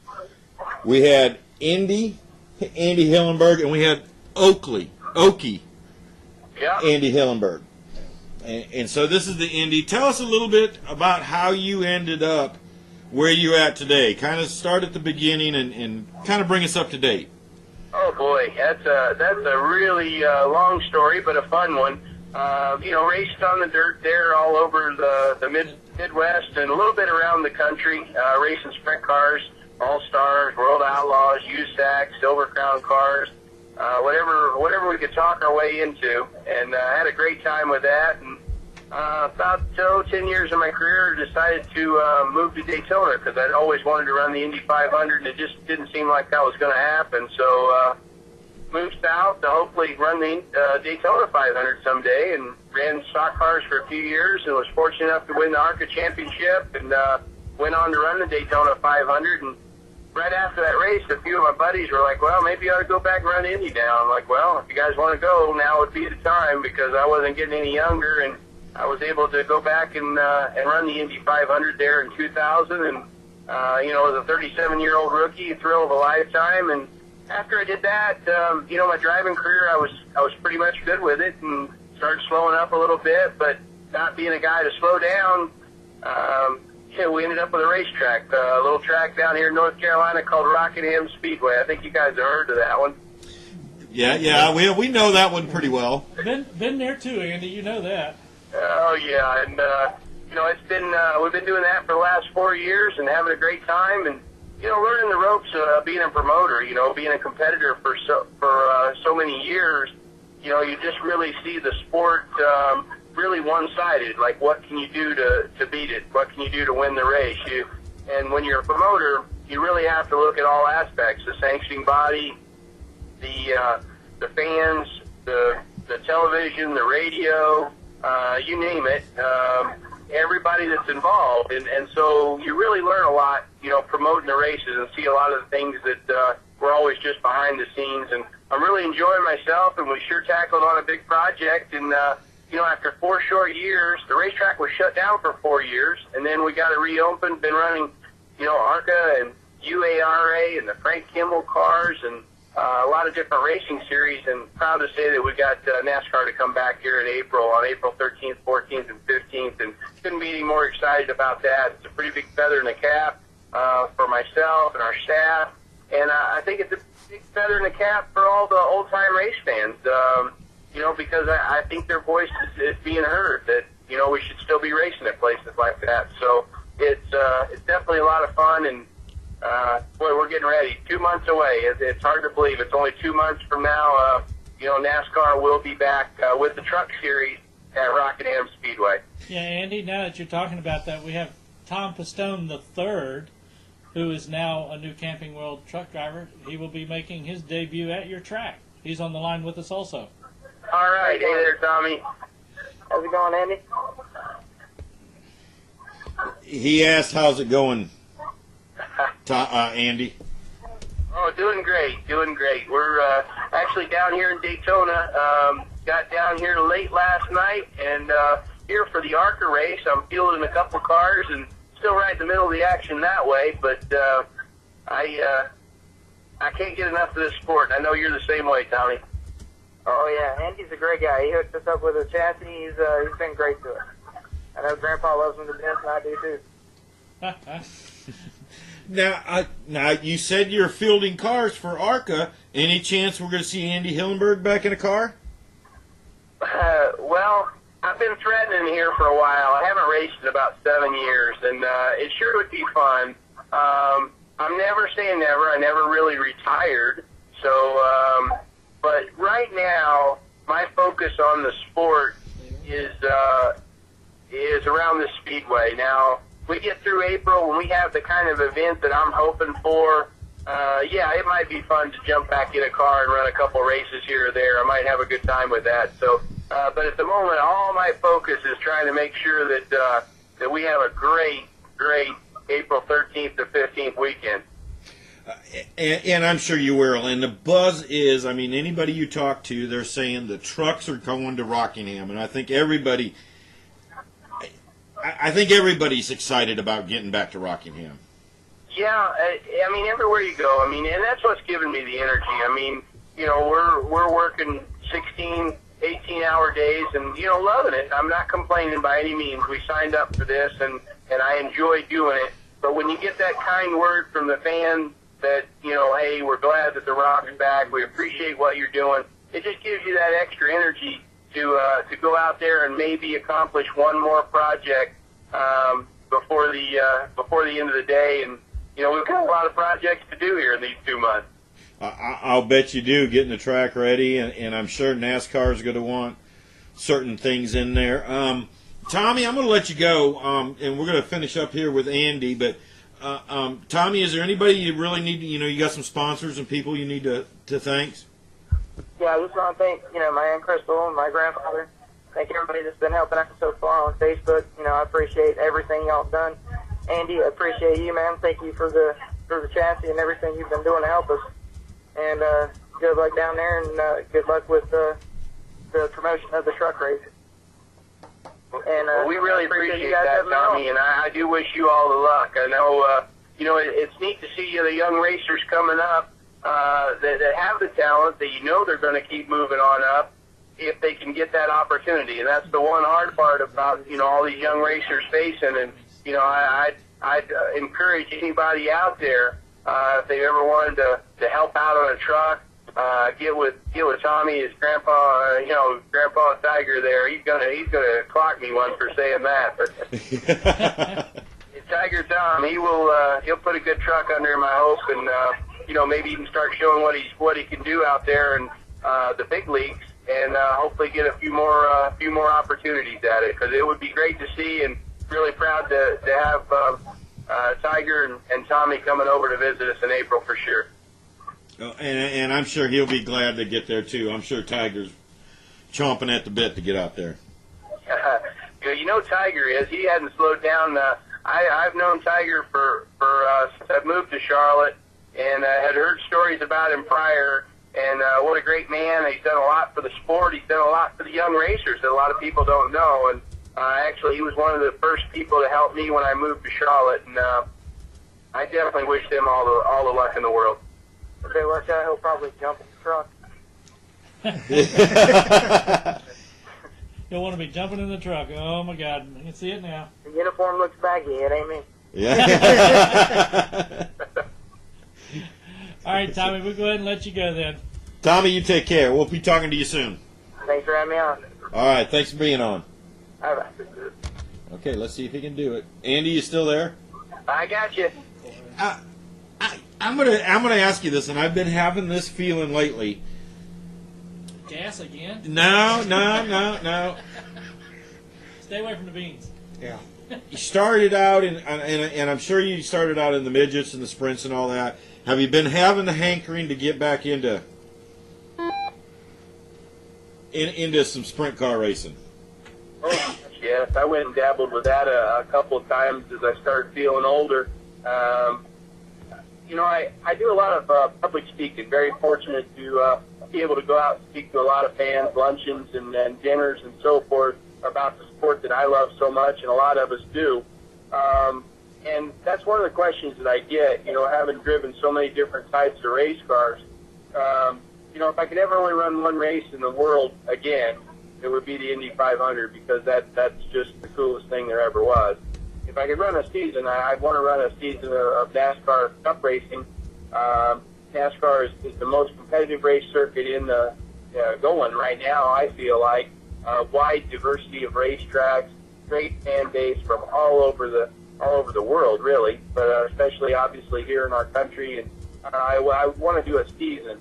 we had Andy Hillenburg, and we had Okie, Yeah. Andy Hillenburg. And so this is the Indy. Tell us a little bit about how you ended up where you're at today. Kind of start at the beginning and kind of bring us up to date. Oh boy, that's a really long story, but a fun one. Raced on the dirt there all over the Midwest and a little bit around the country, racing sprint cars, All Stars, World Outlaws, USAC, Silver Crown cars. Whatever we could talk our way into, and had a great time with that. And about 10 years of my career, decided to move to Daytona because I'd always wanted to run the Indy 500, and it just didn't seem like that was going to happen. So moved south to hopefully run the Daytona 500 someday, and ran stock cars for a few years, and was fortunate enough to win the ARCA championship, and went on to run the Daytona 500. And right after that race, a few of my buddies were like, well, maybe you ought to go back and run Indy now. I'm like, well, if you guys want to go, now would be the time, because I wasn't getting any younger, and I was able to go back and run the Indy 500 there in 2000, and as a 37-year-old rookie, thrill of a lifetime. And after I did that, my driving career, I was pretty much good with it, and started slowing up a little bit, but not being a guy to slow down. We ended up with a racetrack, a little track down here in North Carolina called Rockingham Speedway. I think you guys have heard of that one. Yeah, we know that one pretty well. Been there too, Andy. You know that. Oh yeah, and it's been we've been doing that for the last 4 years and having a great time, and learning the ropes of being a promoter. Being a competitor for so many years. You just really see the sport really one-sided. Like, what can you do to beat it? What can you do to win the race? And when you're a promoter, you really have to look at all aspects: the sanctioning body, the fans, the television, the radio, you name it, everybody that's involved. And so you really learn a lot, promoting the races, and see a lot of the things that were always just behind the scenes. And I'm really enjoying myself, and we sure tackled on a big project. And, after 4 short years, the racetrack was shut down for 4 years, and then we got it reopened, been running, ARCA and UARA and the Frank Kimball cars, and a lot of different racing series, and proud to say that we got NASCAR to come back here in April, on April 13th, 14th, and 15th, and couldn't be any more excited about that. It's a pretty big feather in the cap for myself and our staff, and I think it's a big feather in the cap for all the old-time race fans, because I think their voice is being heard, that, we should still be racing at places like that. So it's definitely a lot of fun, and boy, we're getting ready. 2 months away. It's hard to believe. It's only 2 months from now. NASCAR will be back with the Truck Series at Rockingham Speedway. Yeah, Andy, now that you're talking about that, we have Tom Pistone III, who is now a new Camping World truck driver. He will be making his debut at your track. He's on the line with us also. All right. Hey there, Tommy. How's it going, Andy? He asked, how's it going, Andy? Oh, doing great. We're actually down here in Daytona. Got down here late last night, and here for the ARCA race. I'm fielding a couple cars and still right in the middle of the action that way, but I can't get enough of this sport. I know you're the same way, Tommy. Oh yeah, Andy's a great guy. He hooked us up with a chassis. He's been great to us. I know Grandpa loves him to death, and I do too. Now you said you're fielding cars for ARCA. Any chance we're going to see Andy Hillenburg back in a car? Well, I've been threatening here for a while. I haven't raced in about 7 years, and it sure would be fun. I'm never saying never. I never really retired. So, but right now, my focus on the sport is around the Speedway. Now, we get through April when we have the kind of event that I'm hoping for. Yeah, it might be fun to jump back in a car and run a couple races here or there. I might have a good time with that. So, but at the moment, all my focus is trying to make sure that that we have a great April 13th to 15th weekend. And I'm sure you will. And the buzz is, I mean, anybody you talk to, they're saying the trucks are going to Rockingham, and I think everybody's excited about getting back to Rockingham. Yeah, I mean, everywhere you go. I mean, and that's what's giving me the energy. I mean, we're working 16, 18-hour days, and loving it. I'm not complaining by any means. We signed up for this, and I enjoy doing it. But when you get that kind word from the fans that hey, we're glad that the Rock's back, we appreciate what you're doing, it just gives you that extra energy to go out there and maybe accomplish one more project before the end of the day. And we've got a lot of projects to do here in these 2 months. I'll bet you do, getting the track ready, and I'm sure NASCAR is going to want certain things in there. Tommy, I'm going to let you go, and we're going to finish up here with Andy. But Tommy, is there anybody you really need to, you got some sponsors and people you need to thank? Yeah, I just want to thank, my Aunt Crystal and my grandfather. Thank everybody that's been helping out so far on Facebook. I appreciate everything y'all have done. Andy, I appreciate you, man. Thank you for the chassis and everything you've been doing to help us. And good luck down there, and good luck with the promotion of the truck race. And Well, we really appreciate you guys that, having me on. Tommy, and I do wish you all the luck. I know, it's neat to see the young racers coming up that have the talent, that you know they're going to keep moving on up if they can get that opportunity. And that's the one hard part about, all these young racers facing. And, I'd encourage anybody out there, if they ever wanted to help out on a truck, get with Tommy, his grandpa, Grandpa Tiger there. He's gonna clock me one for saying that. But Tiger Tom, he'll put a good truck under him, I hope, and maybe even start showing what he can do out there in the big leagues, and hopefully get a few more opportunities at it, because it would be great to see, and really proud to have Tiger and Tommy coming over to visit us in April for sure. Oh, and I'm sure he'll be glad to get there too. I'm sure Tiger's chomping at the bit to get out there. Tiger is. He hasn't slowed down. I've known Tiger for since I've moved to Charlotte, and had heard stories about him prior. And what a great man. He's done a lot for the sport. He's done a lot for the young racers that a lot of people don't know. And actually, he was one of the first people to help me when I moved to Charlotte. And I definitely wish him all the luck in the world. If they work out, he'll probably jump in the truck. You'll want to be jumping in the truck. Oh, my God. I can see it now. The uniform looks baggy. It ain't me. Yeah. All right, Tommy, we'll go ahead and let you go then. Tommy, you take care. We'll be talking to you soon. Thanks for having me on. All right, thanks for being on. All right. Okay, let's see if he can do it. Andy, you still there? I got you. I'm gonna ask you this, and I've been having this feeling lately. Gas again? No. Stay away from the beans. Yeah. You started out, and I'm sure you started out in the midgets and the sprints and all that. Have you been having the hankering to get back into some sprint car racing? Oh, yes. I went and dabbled with that a couple of times as I started feeling older. I do a lot of public speaking. Very fortunate to be able to go out and speak to a lot of fans, luncheons and dinners and so forth about the sport that I love so much, and a lot of us do. And that's one of the questions that I get, having driven so many different types of race cars. If I could ever only run one race in the world again, it would be the Indy 500, because that's just the coolest thing there ever was. If I could run a season, I'd want to run a season of NASCAR Cup racing. NASCAR is the most competitive race circuit in the going right now, I feel like. Wide diversity of racetracks, great fan base from all over the world, really, but especially obviously here in our country. And I want to do a season.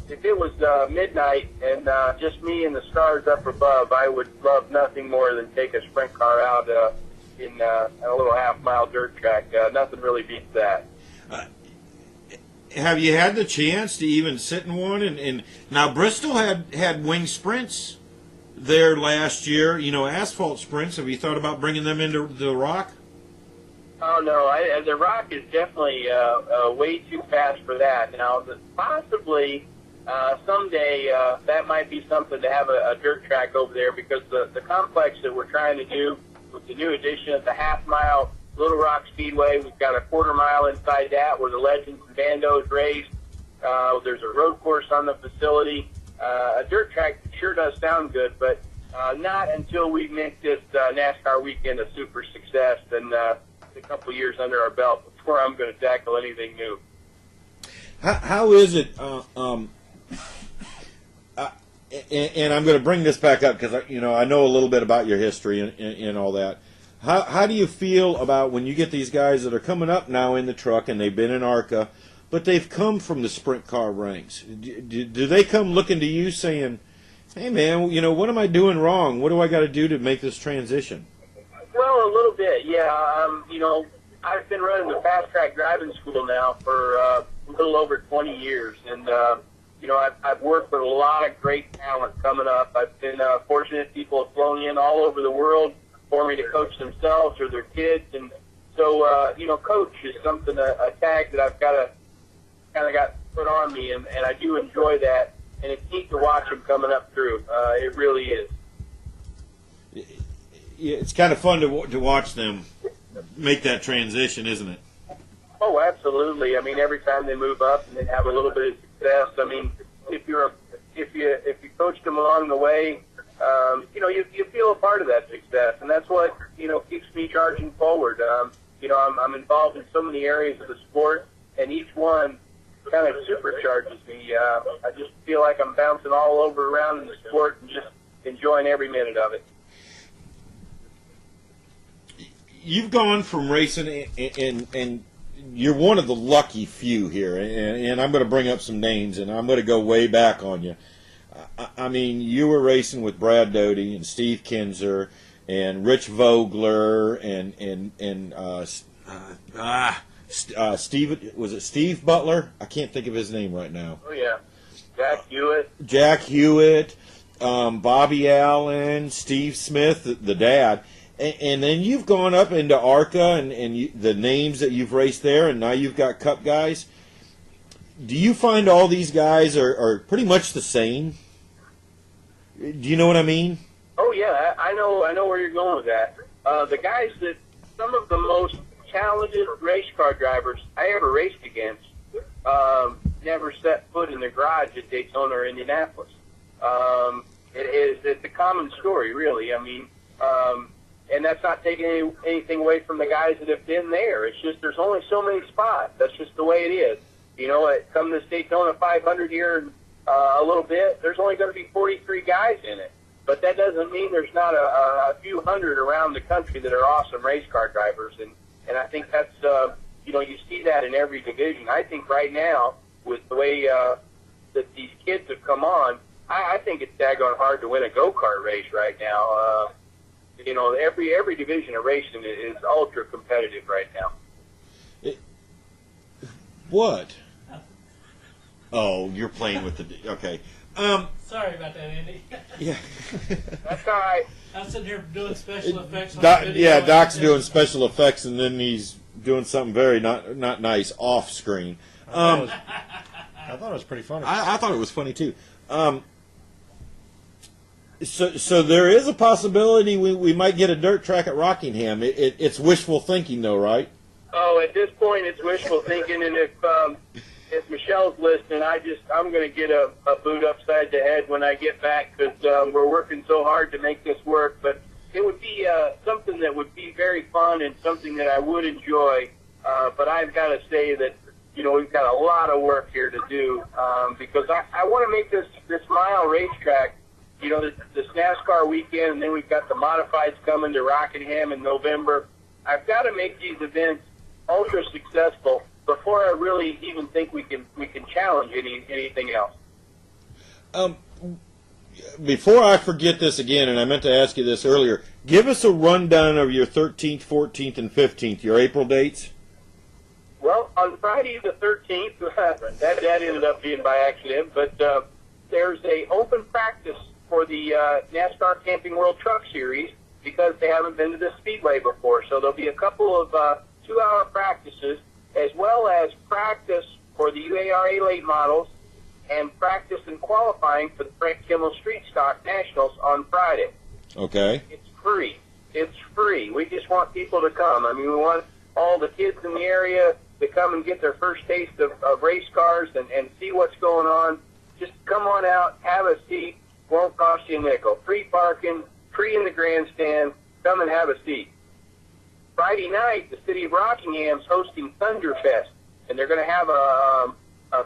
If it was midnight and just me and the stars up above, I would love nothing more than take a sprint car out in a little half-mile dirt track. Nothing really beats that. Have you had the chance to even sit in one? And now Bristol had wing sprints there last year, asphalt sprints. Have you thought about bringing them into the Rock? Oh, no. The Rock is definitely way too fast for that. Now, possibly someday that might be something to have a dirt track over there, because the complex that we're trying to do with the new addition of the half-mile Little Rock Speedway, we've got a quarter-mile inside that where the legends and bandos race. There's a road course on the facility. A dirt track sure does sound good, but not until we make this NASCAR weekend a super success and a couple years under our belt before I'm going to tackle anything new. How is it? And I'm going to bring this back up because I know a little bit about your history and all that. How do you feel about when you get these guys that are coming up now in the truck and they've been in ARCA, but they've come from the sprint car ranks? Do they come looking to you saying, "Hey man, what am I doing wrong? What do I got to do to make this transition?" Well, a little bit, yeah. I've been running the fast track driving school now for a little over 20 years, and I've worked with a lot of great talent coming up. I've been fortunate. People have flown in all over the world for me to coach themselves or their kids, and so coach is something, a tag that I've got put on me, and I do enjoy that, and it's neat to watch them coming up through. It really is. it's kind of fun to watch them make that transition, isn't it? Oh, absolutely. I mean, every time they move up and they have a little bit of success. I mean, if you coach them along the way, you feel a part of that success, and that's what keeps me charging forward. I'm involved in so many areas of the sport, and each one kind of supercharges me. I just feel like I'm bouncing all over around in the sport and just enjoying every minute of it. You've gone from racing, and you're one of the lucky few here, and I'm going to bring up some names, and I'm going to go way back on you. I mean, you were racing with Brad Doty and Steve Kinzer and Rich Vogler and Steve, was it Steve Butler? I can't think of his name right now. Oh, yeah. Jack Hewitt, Bobby Allen, Steve Smith, the dad. And then you've gone up into ARCA and the names that you've raced there, and now you've got Cup guys. Do you find all these guys are pretty much the same? Do you know what I mean? Oh, yeah, I know where you're going with that. The guys that, some of the most talented race car drivers I ever raced against never set foot in the garage at Daytona or Indianapolis. It's a common story, really. I mean, and that's not taking anything away from the guys that have been there. It's just there's only so many spots. That's just the way it is. Come this Daytona 500 here in a little bit, there's only going to be 43 guys in it. But that doesn't mean there's not a few hundred around the country that are awesome race car drivers. And I think that's, you see that in every division. I think right now, with the way that these kids have come on, I think it's daggone hard to win a go-kart race right now. Every division of racing is ultra competitive right now. What? Oh, you're playing with the... Okay. Sorry about that, Andy. Yeah. That's all right. I'm sitting here doing special effects on the video. Yeah, Doc's doing special effects, and then he's doing something very not nice off screen. I thought it was pretty funny. I thought it was funny, too. So there is a possibility we might get a dirt track at Rockingham. It's wishful thinking, though, right? Oh, at this point, it's wishful thinking, and if Michelle's listening, I'm going to get a boot upside the head when I get back because we're working so hard to make this work. But it would be something that would be very fun and something that I would enjoy. But I've got to say that we've got a lot of work here to do because I want to make this mile racetrack. This NASCAR weekend, and then we've got the modifieds coming to Rockingham in November. I've got to make these events ultra successful before I really even think we can challenge anything else. Before I forget this again, and I meant to ask you this earlier, give us a rundown of your 13th, 14th, and 15th, your April dates. Well, on Friday the 13th, that ended up being by accident, but there's a open practice for the NASCAR Camping World Truck Series because they haven't been to the Speedway before. So there'll be a couple of 2-hour practices as well as practice for the UARA late models and practice and qualifying for the Frank Kimmel Street Stock Nationals on Friday. Okay. It's free. It's free. We just want people to come. I mean, we want all the kids in the area to come and get their first taste of race cars and see what's going on. Just come on out, have a seat. Won't cost you a nickel. Free parking, free in the grandstand. Come and have a seat. Friday night, the city of Rockingham's hosting Thunderfest, and they're going to have a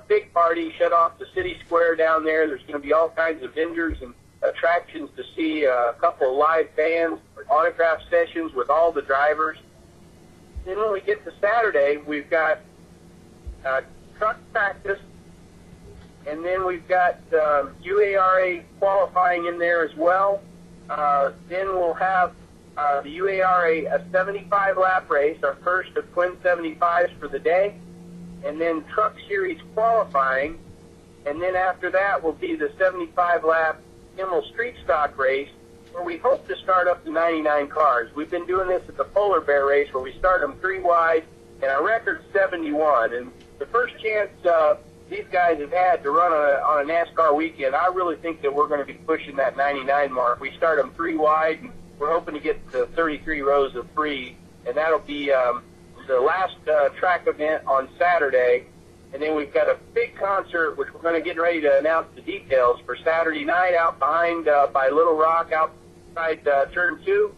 big party shut off the city square down there. There's going to be all kinds of vendors and attractions to see, a couple of live bands, autograph sessions with all the drivers. Then when we get to Saturday, we've got truck practice, and then we've got UARA qualifying in there as well. Then we'll have the UARA a 75-lap race, our first of twin 75s for the day, and then Truck Series qualifying. And then after that will be the 75-lap Kimmel Street Stock race, where we hope to start up to 99 cars. We've been doing this at the Polar Bear race, where we start them 3 wide, and our record's 71. And the first chance these guys have had to run on a NASCAR weekend, I really think that we're going to be pushing that 99 mark. We start them 3 wide, we're hoping to get to 33 rows of free, and that'll be the last track event on Saturday. And then we've got a big concert, which we're going to get ready to announce the details for Saturday night out behind by Little Rock outside Turn 2.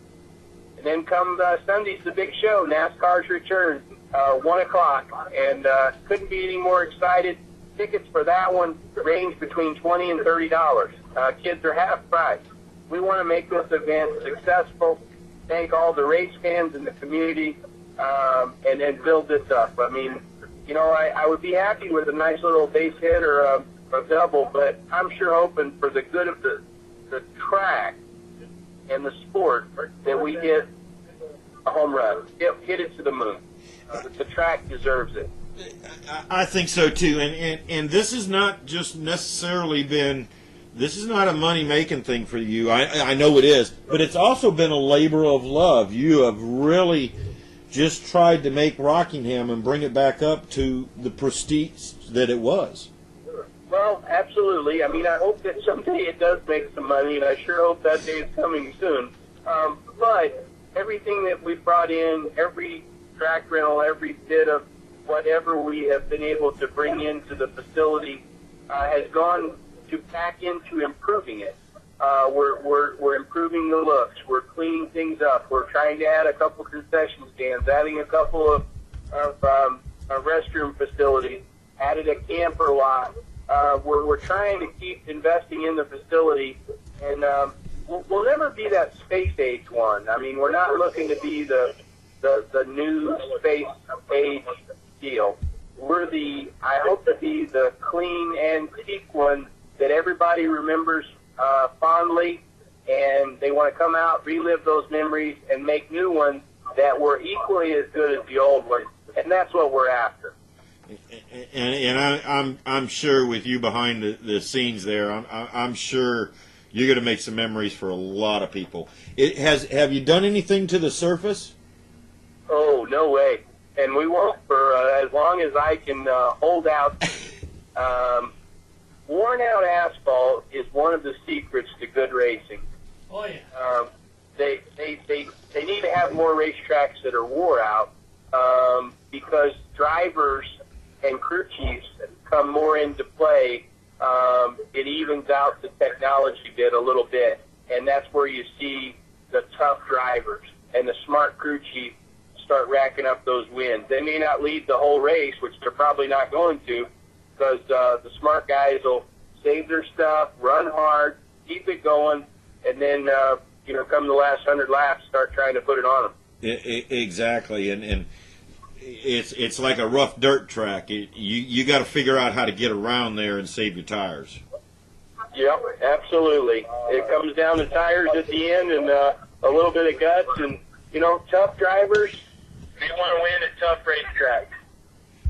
And then come Sunday's the big show, NASCAR's return, 1 o'clock. And couldn't be any more excited. Tickets for that one range between $20 and $30. Kids are half price. We want to make this event successful, thank all the race fans in the community, and then build this up. I mean, you know, I would be happy with a nice little base hit or a double, but I'm sure hoping for the good of the track and the sport that we get a home run. Hit it to the moon. The track deserves it. I think so too, and this has not just necessarily been. This is not a money-making thing for you. I know it is, but it's also been a labor of love. You have really just tried to make Rockingham and bring it back up to the prestige that it was. Well, absolutely. I mean, I hope that someday it does make some money, and I sure hope that day is coming soon. But everything that we've brought in, every track rental, every bit of whatever we have been able to bring into the facility has gone to back into improving it. We're improving the looks. We're cleaning things up. We're trying to add a couple concession stands, adding a couple of restroom facilities, added a camper lot. We're trying to keep investing in the facility, and we'll never be that space age one. I mean, we're not looking to be the new space age deal. I hope to be the clean antique one that everybody remembers fondly, and they want to come out, relive those memories, and make new ones that were equally as good as the old ones. And that's what we're after. And I'm sure with you behind the scenes there, I'm sure you're going to make some memories for a lot of people. Have you done anything to the surface? Oh, no way. And we won't for as long as I can hold out. Worn out asphalt is one of the secrets to good racing. Oh yeah. They need to have more racetracks that are wore out because drivers and crew chiefs come more into play. It evens out the technology bit a little bit, and that's where you see the tough drivers and the smart crew chief start racking up those wins. They may not lead the whole race, which they're probably not going to, because the smart guys will save their stuff, run hard, keep it going, and then come the last 100 laps, start trying to put it on them. Exactly, and it's like a rough dirt track. You got to figure out how to get around there and save your tires. Yep, absolutely. It comes down to tires at the end and a little bit of guts, and tough drivers, they want to win at tough racetracks.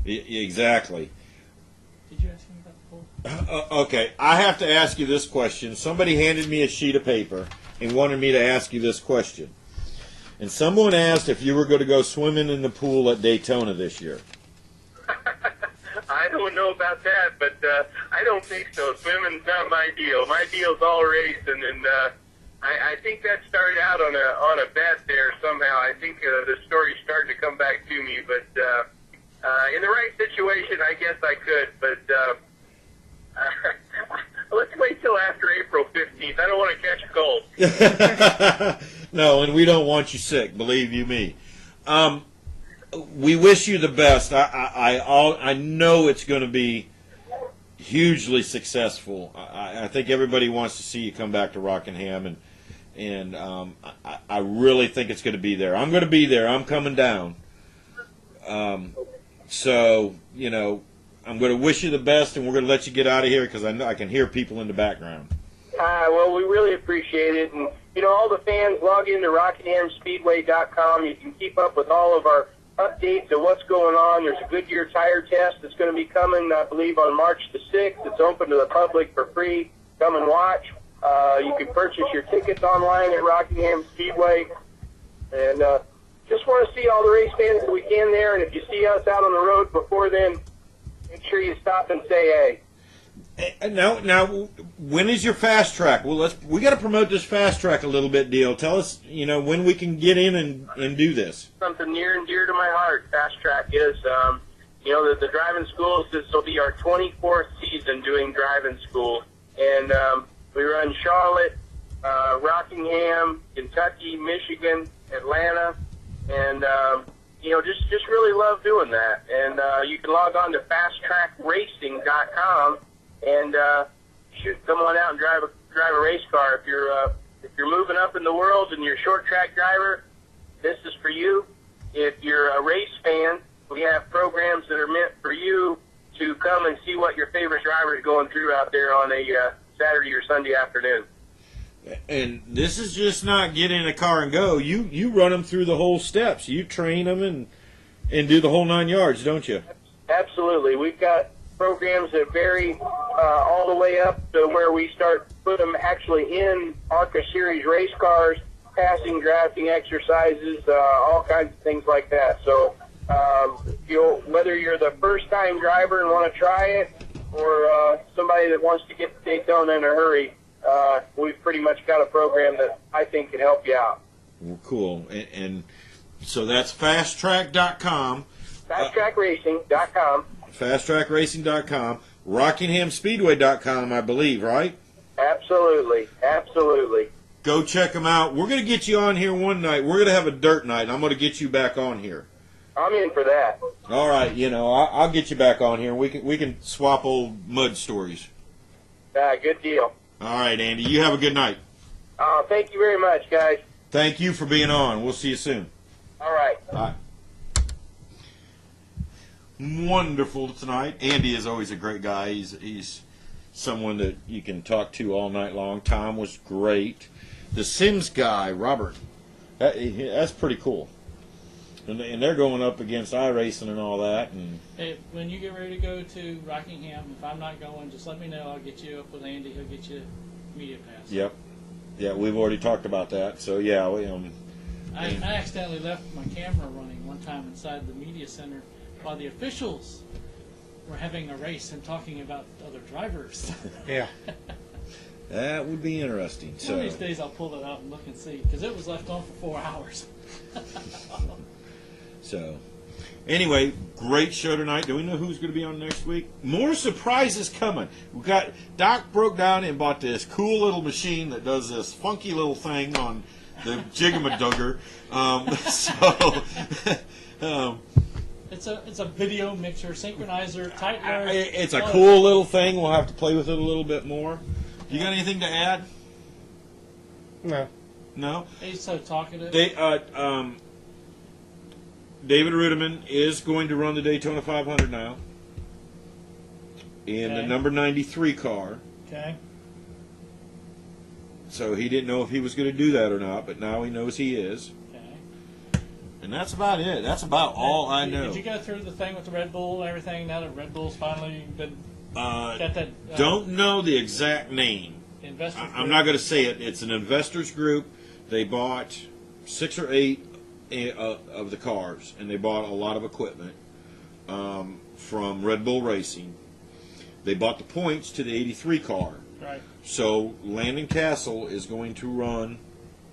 Exactly. Did you ask me about the pool? Okay, I have to ask you this question. Somebody handed me a sheet of paper and wanted me to ask you this question. And someone asked if you were going to go swimming in the pool at Daytona this year. I don't know about that, but I don't think so. Swimming's not my deal. My deal's all racing, and I think that started out on a bet there somehow. I think the story's starting to come back to me, but in the right situation, I guess I could. But let's wait till after April 15th. I don't want to catch a cold. No, and we don't want you sick, believe you me. We wish you the best. I know it's going to be hugely successful. I think everybody wants to see you come back to Rockingham, and I really think it's going to be there. I'm going to be there. I'm coming down. So, I'm going to wish you the best, and we're going to let you get out of here because I know I can hear people in the background. Well, we really appreciate it. And, all the fans, log into RockinghamSpeedway.com. You can keep up with all of our updates of what's going on. There's a Goodyear tire test that's going to be coming, I believe, on March the 6th. It's open to the public for free. Come and watch. You can purchase your tickets online at Rockingham Speedway. And just want to see all the race fans that we can there. And if you see us out on the road before then, make sure you stop and say hey. Now, when is your fast track? Well, we got to promote this fast track a little bit. Deal. Tell us, when we can get in and do this. Something near and dear to my heart. Fast track is, the driving schools. This will be our 24th season doing driving school, and we run Charlotte, Rockingham, Kentucky, Michigan, Atlanta, and just really love doing that. And you can log on to fasttrackracing.com and come on out and drive a race car. If you're moving up in the world and you're a short track driver, this is for you. If you're a race fan, we have programs that are meant for you to come and see what your favorite driver is going through out there on a Saturday or Sunday afternoon. And this is just not get in a car and go. You run them through the whole steps. You train them and do the whole 9 yards, don't you? Absolutely. We've got programs that vary all the way up to where we start put them actually in ARCA Series race cars, passing, drafting exercises, all kinds of things like that. So whether you're the first-time driver and want to try it or somebody that wants to get to Daytona in a hurry, we've pretty much got a program that I think can help you out. Well, cool. And so that's fasttrack.com. Fasttrackracing.com. Fasttrackracing.com. RockinghamSpeedway.com, I believe, right? Absolutely. Absolutely. Go check them out. We're going to get you on here one night. We're going to have a dirt night, and I'm going to get you back on here. I'm in for that. All right, I'll get you back on here. We can swap old mud stories. Good deal. All right, Andy. You have a good night. Thank you very much, guys. Thank you for being on. We'll see you soon. All right. All right. Wonderful tonight. Andy is always a great guy. He's someone that you can talk to all night long. Tom was great. The Sims guy, Robert, that's pretty cool. And they're going up against iRacing and all that. And hey, when you get ready to go to Rockingham, if I'm not going, just let me know. I'll get you up with Andy. He'll get you media pass. Yep. Yeah, we've already talked about that. So, yeah. I accidentally left my camera running one time inside the media center while the officials were having a race and talking about other drivers. Yeah. That would be interesting. One of these days I'll pull it out and look and see, because it was left on for 4 hours. So, anyway, great show tonight. Do we know who's going to be on next week? More surprises coming. Doc broke down and bought this cool little machine that does this funky little thing on the Jigamadugger. It's a video mixer, synchronizer, tightener. It's a cool little thing. We'll have to play with it a little bit more. You got anything to add? No. No? He's so talkative. David Rudiman is going to run the Daytona 500 now in the number 93 car. Okay. So he didn't know if he was going to do that or not, but now he knows he is. Okay. And that's about it. That's about all I know. Did you go through the thing with the Red Bull and everything now that Red Bull's finally been got that? Don't know the exact name. I'm not going to say it. It's an investors group. They bought 6 or 8 of the cars, and they bought a lot of equipment from Red Bull Racing. They bought the points to the 83 car. Right. So Landon Castle is going to run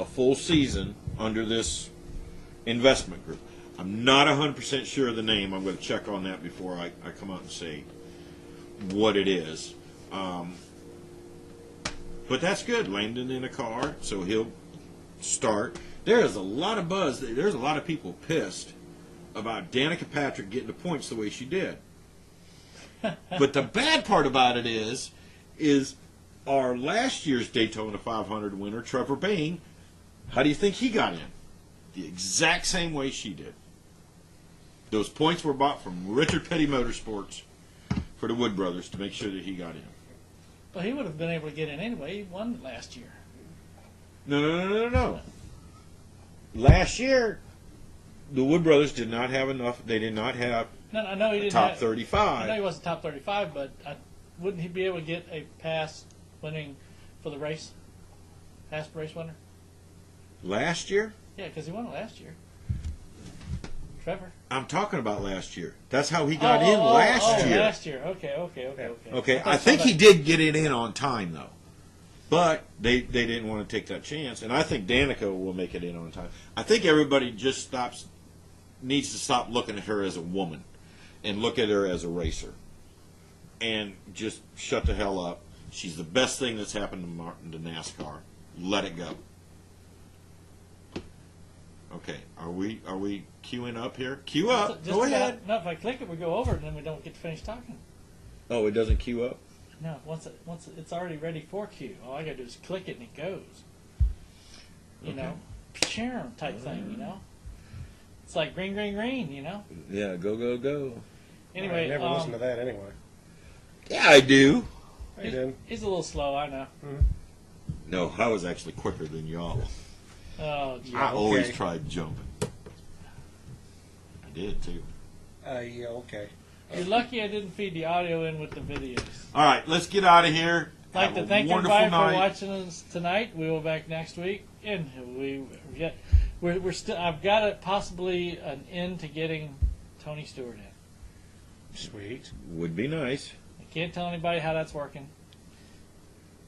a full season under this investment group. I'm not 100% sure of the name. I'm going to check on that before I come out and say what it is. But that's good. Landon in a car, so he'll start. There is a lot of buzz. There's a lot of people pissed about Danica Patrick getting the points the way she did. But the bad part about it is our last year's Daytona 500 winner, Trevor Bain, how do you think he got in? The exact same way she did. Those points were bought from Richard Petty Motorsports for the Wood Brothers to make sure that he got in. Well, he would have been able to get in anyway. He won last year. No. Last year, the Wood Brothers did not have enough. They did not have I know he didn't top have, 35. I know he wasn't top 35, but wouldn't he be able to get a pass winning for the race? Past race winner? Last year? Yeah, because he won it last year. Trevor. I'm talking about last year. That's how he got in last year. Last year. Okay. Okay, I think he did get it in on time, though. But they didn't want to take that chance, and I think Danica will make it in on time. I think everybody just needs to stop looking at her as a woman and look at her as a racer. And just shut the hell up. She's the best thing that's happened to NASCAR. Let it go. Okay, are we queuing up here? Queue up. Go ahead. No, if I click it, we go over, and then we don't get to finish talking. Oh, it doesn't queue up? No, once it's already ready for queue. All I gotta do is click it and it goes. You know, share type thing. You know, it's like green, you know. Yeah, go. Anyway, I never listen to that anyway. Yeah, I do. I did. He's a little slow, I know. No, I was actually quicker than y'all. Oh, gee. I always tried jumping. I did too. Yeah, okay. You're lucky I didn't feed the audio in with the videos. All right, let's get out of here. I'd like to thank everybody for watching us tonight. We will be back next week, and we're still. I've got possibly an end to getting Tony Stewart in. Sweet. Would be nice. I can't tell anybody how that's working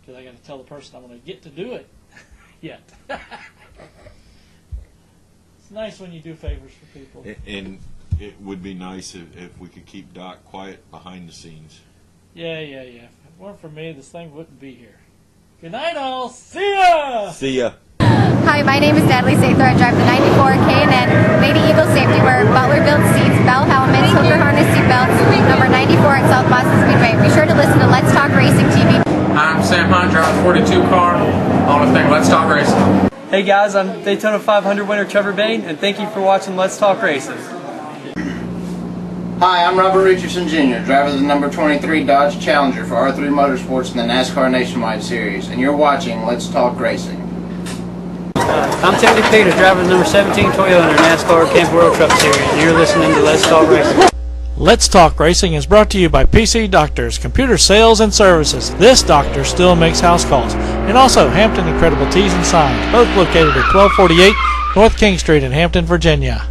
because I got to tell the person I'm going to get to do it yet. It's nice when you do favors for people. And it would be nice if we could keep Doc quiet behind the scenes. Yeah. If it weren't for me, this thing wouldn't be here. Good night, all. See ya! See ya. Hi, my name is Natalie Sather. I drive the 94 K&N Lady Eagle Safety Wear, Butler Built Seats, Bell Helmets, Hooker Harness Seatbelts, number 94 at South Boston Speedway. Be sure to listen to Let's Talk Racing TV. I'm Sam Hunt, driving 42 car on the thing Let's Talk Racing. Hey guys, I'm Daytona 500 winner Trevor Bain, and thank you for watching Let's Talk Racing. Hi, I'm Robert Richardson Jr., driver of the number 23 Dodge Challenger for R3 Motorsports in the NASCAR Nationwide Series, and you're watching Let's Talk Racing. I'm Timothy Peter, driver of the number 17 Toyota in the NASCAR Camp World Truck Series, and you're listening to Let's Talk Racing. Let's Talk Racing is brought to you by PC Doctors, Computer Sales and Services. This doctor still makes house calls. And also Hampton Incredible Tees and Signs, both located at 1248 North King Street in Hampton, Virginia.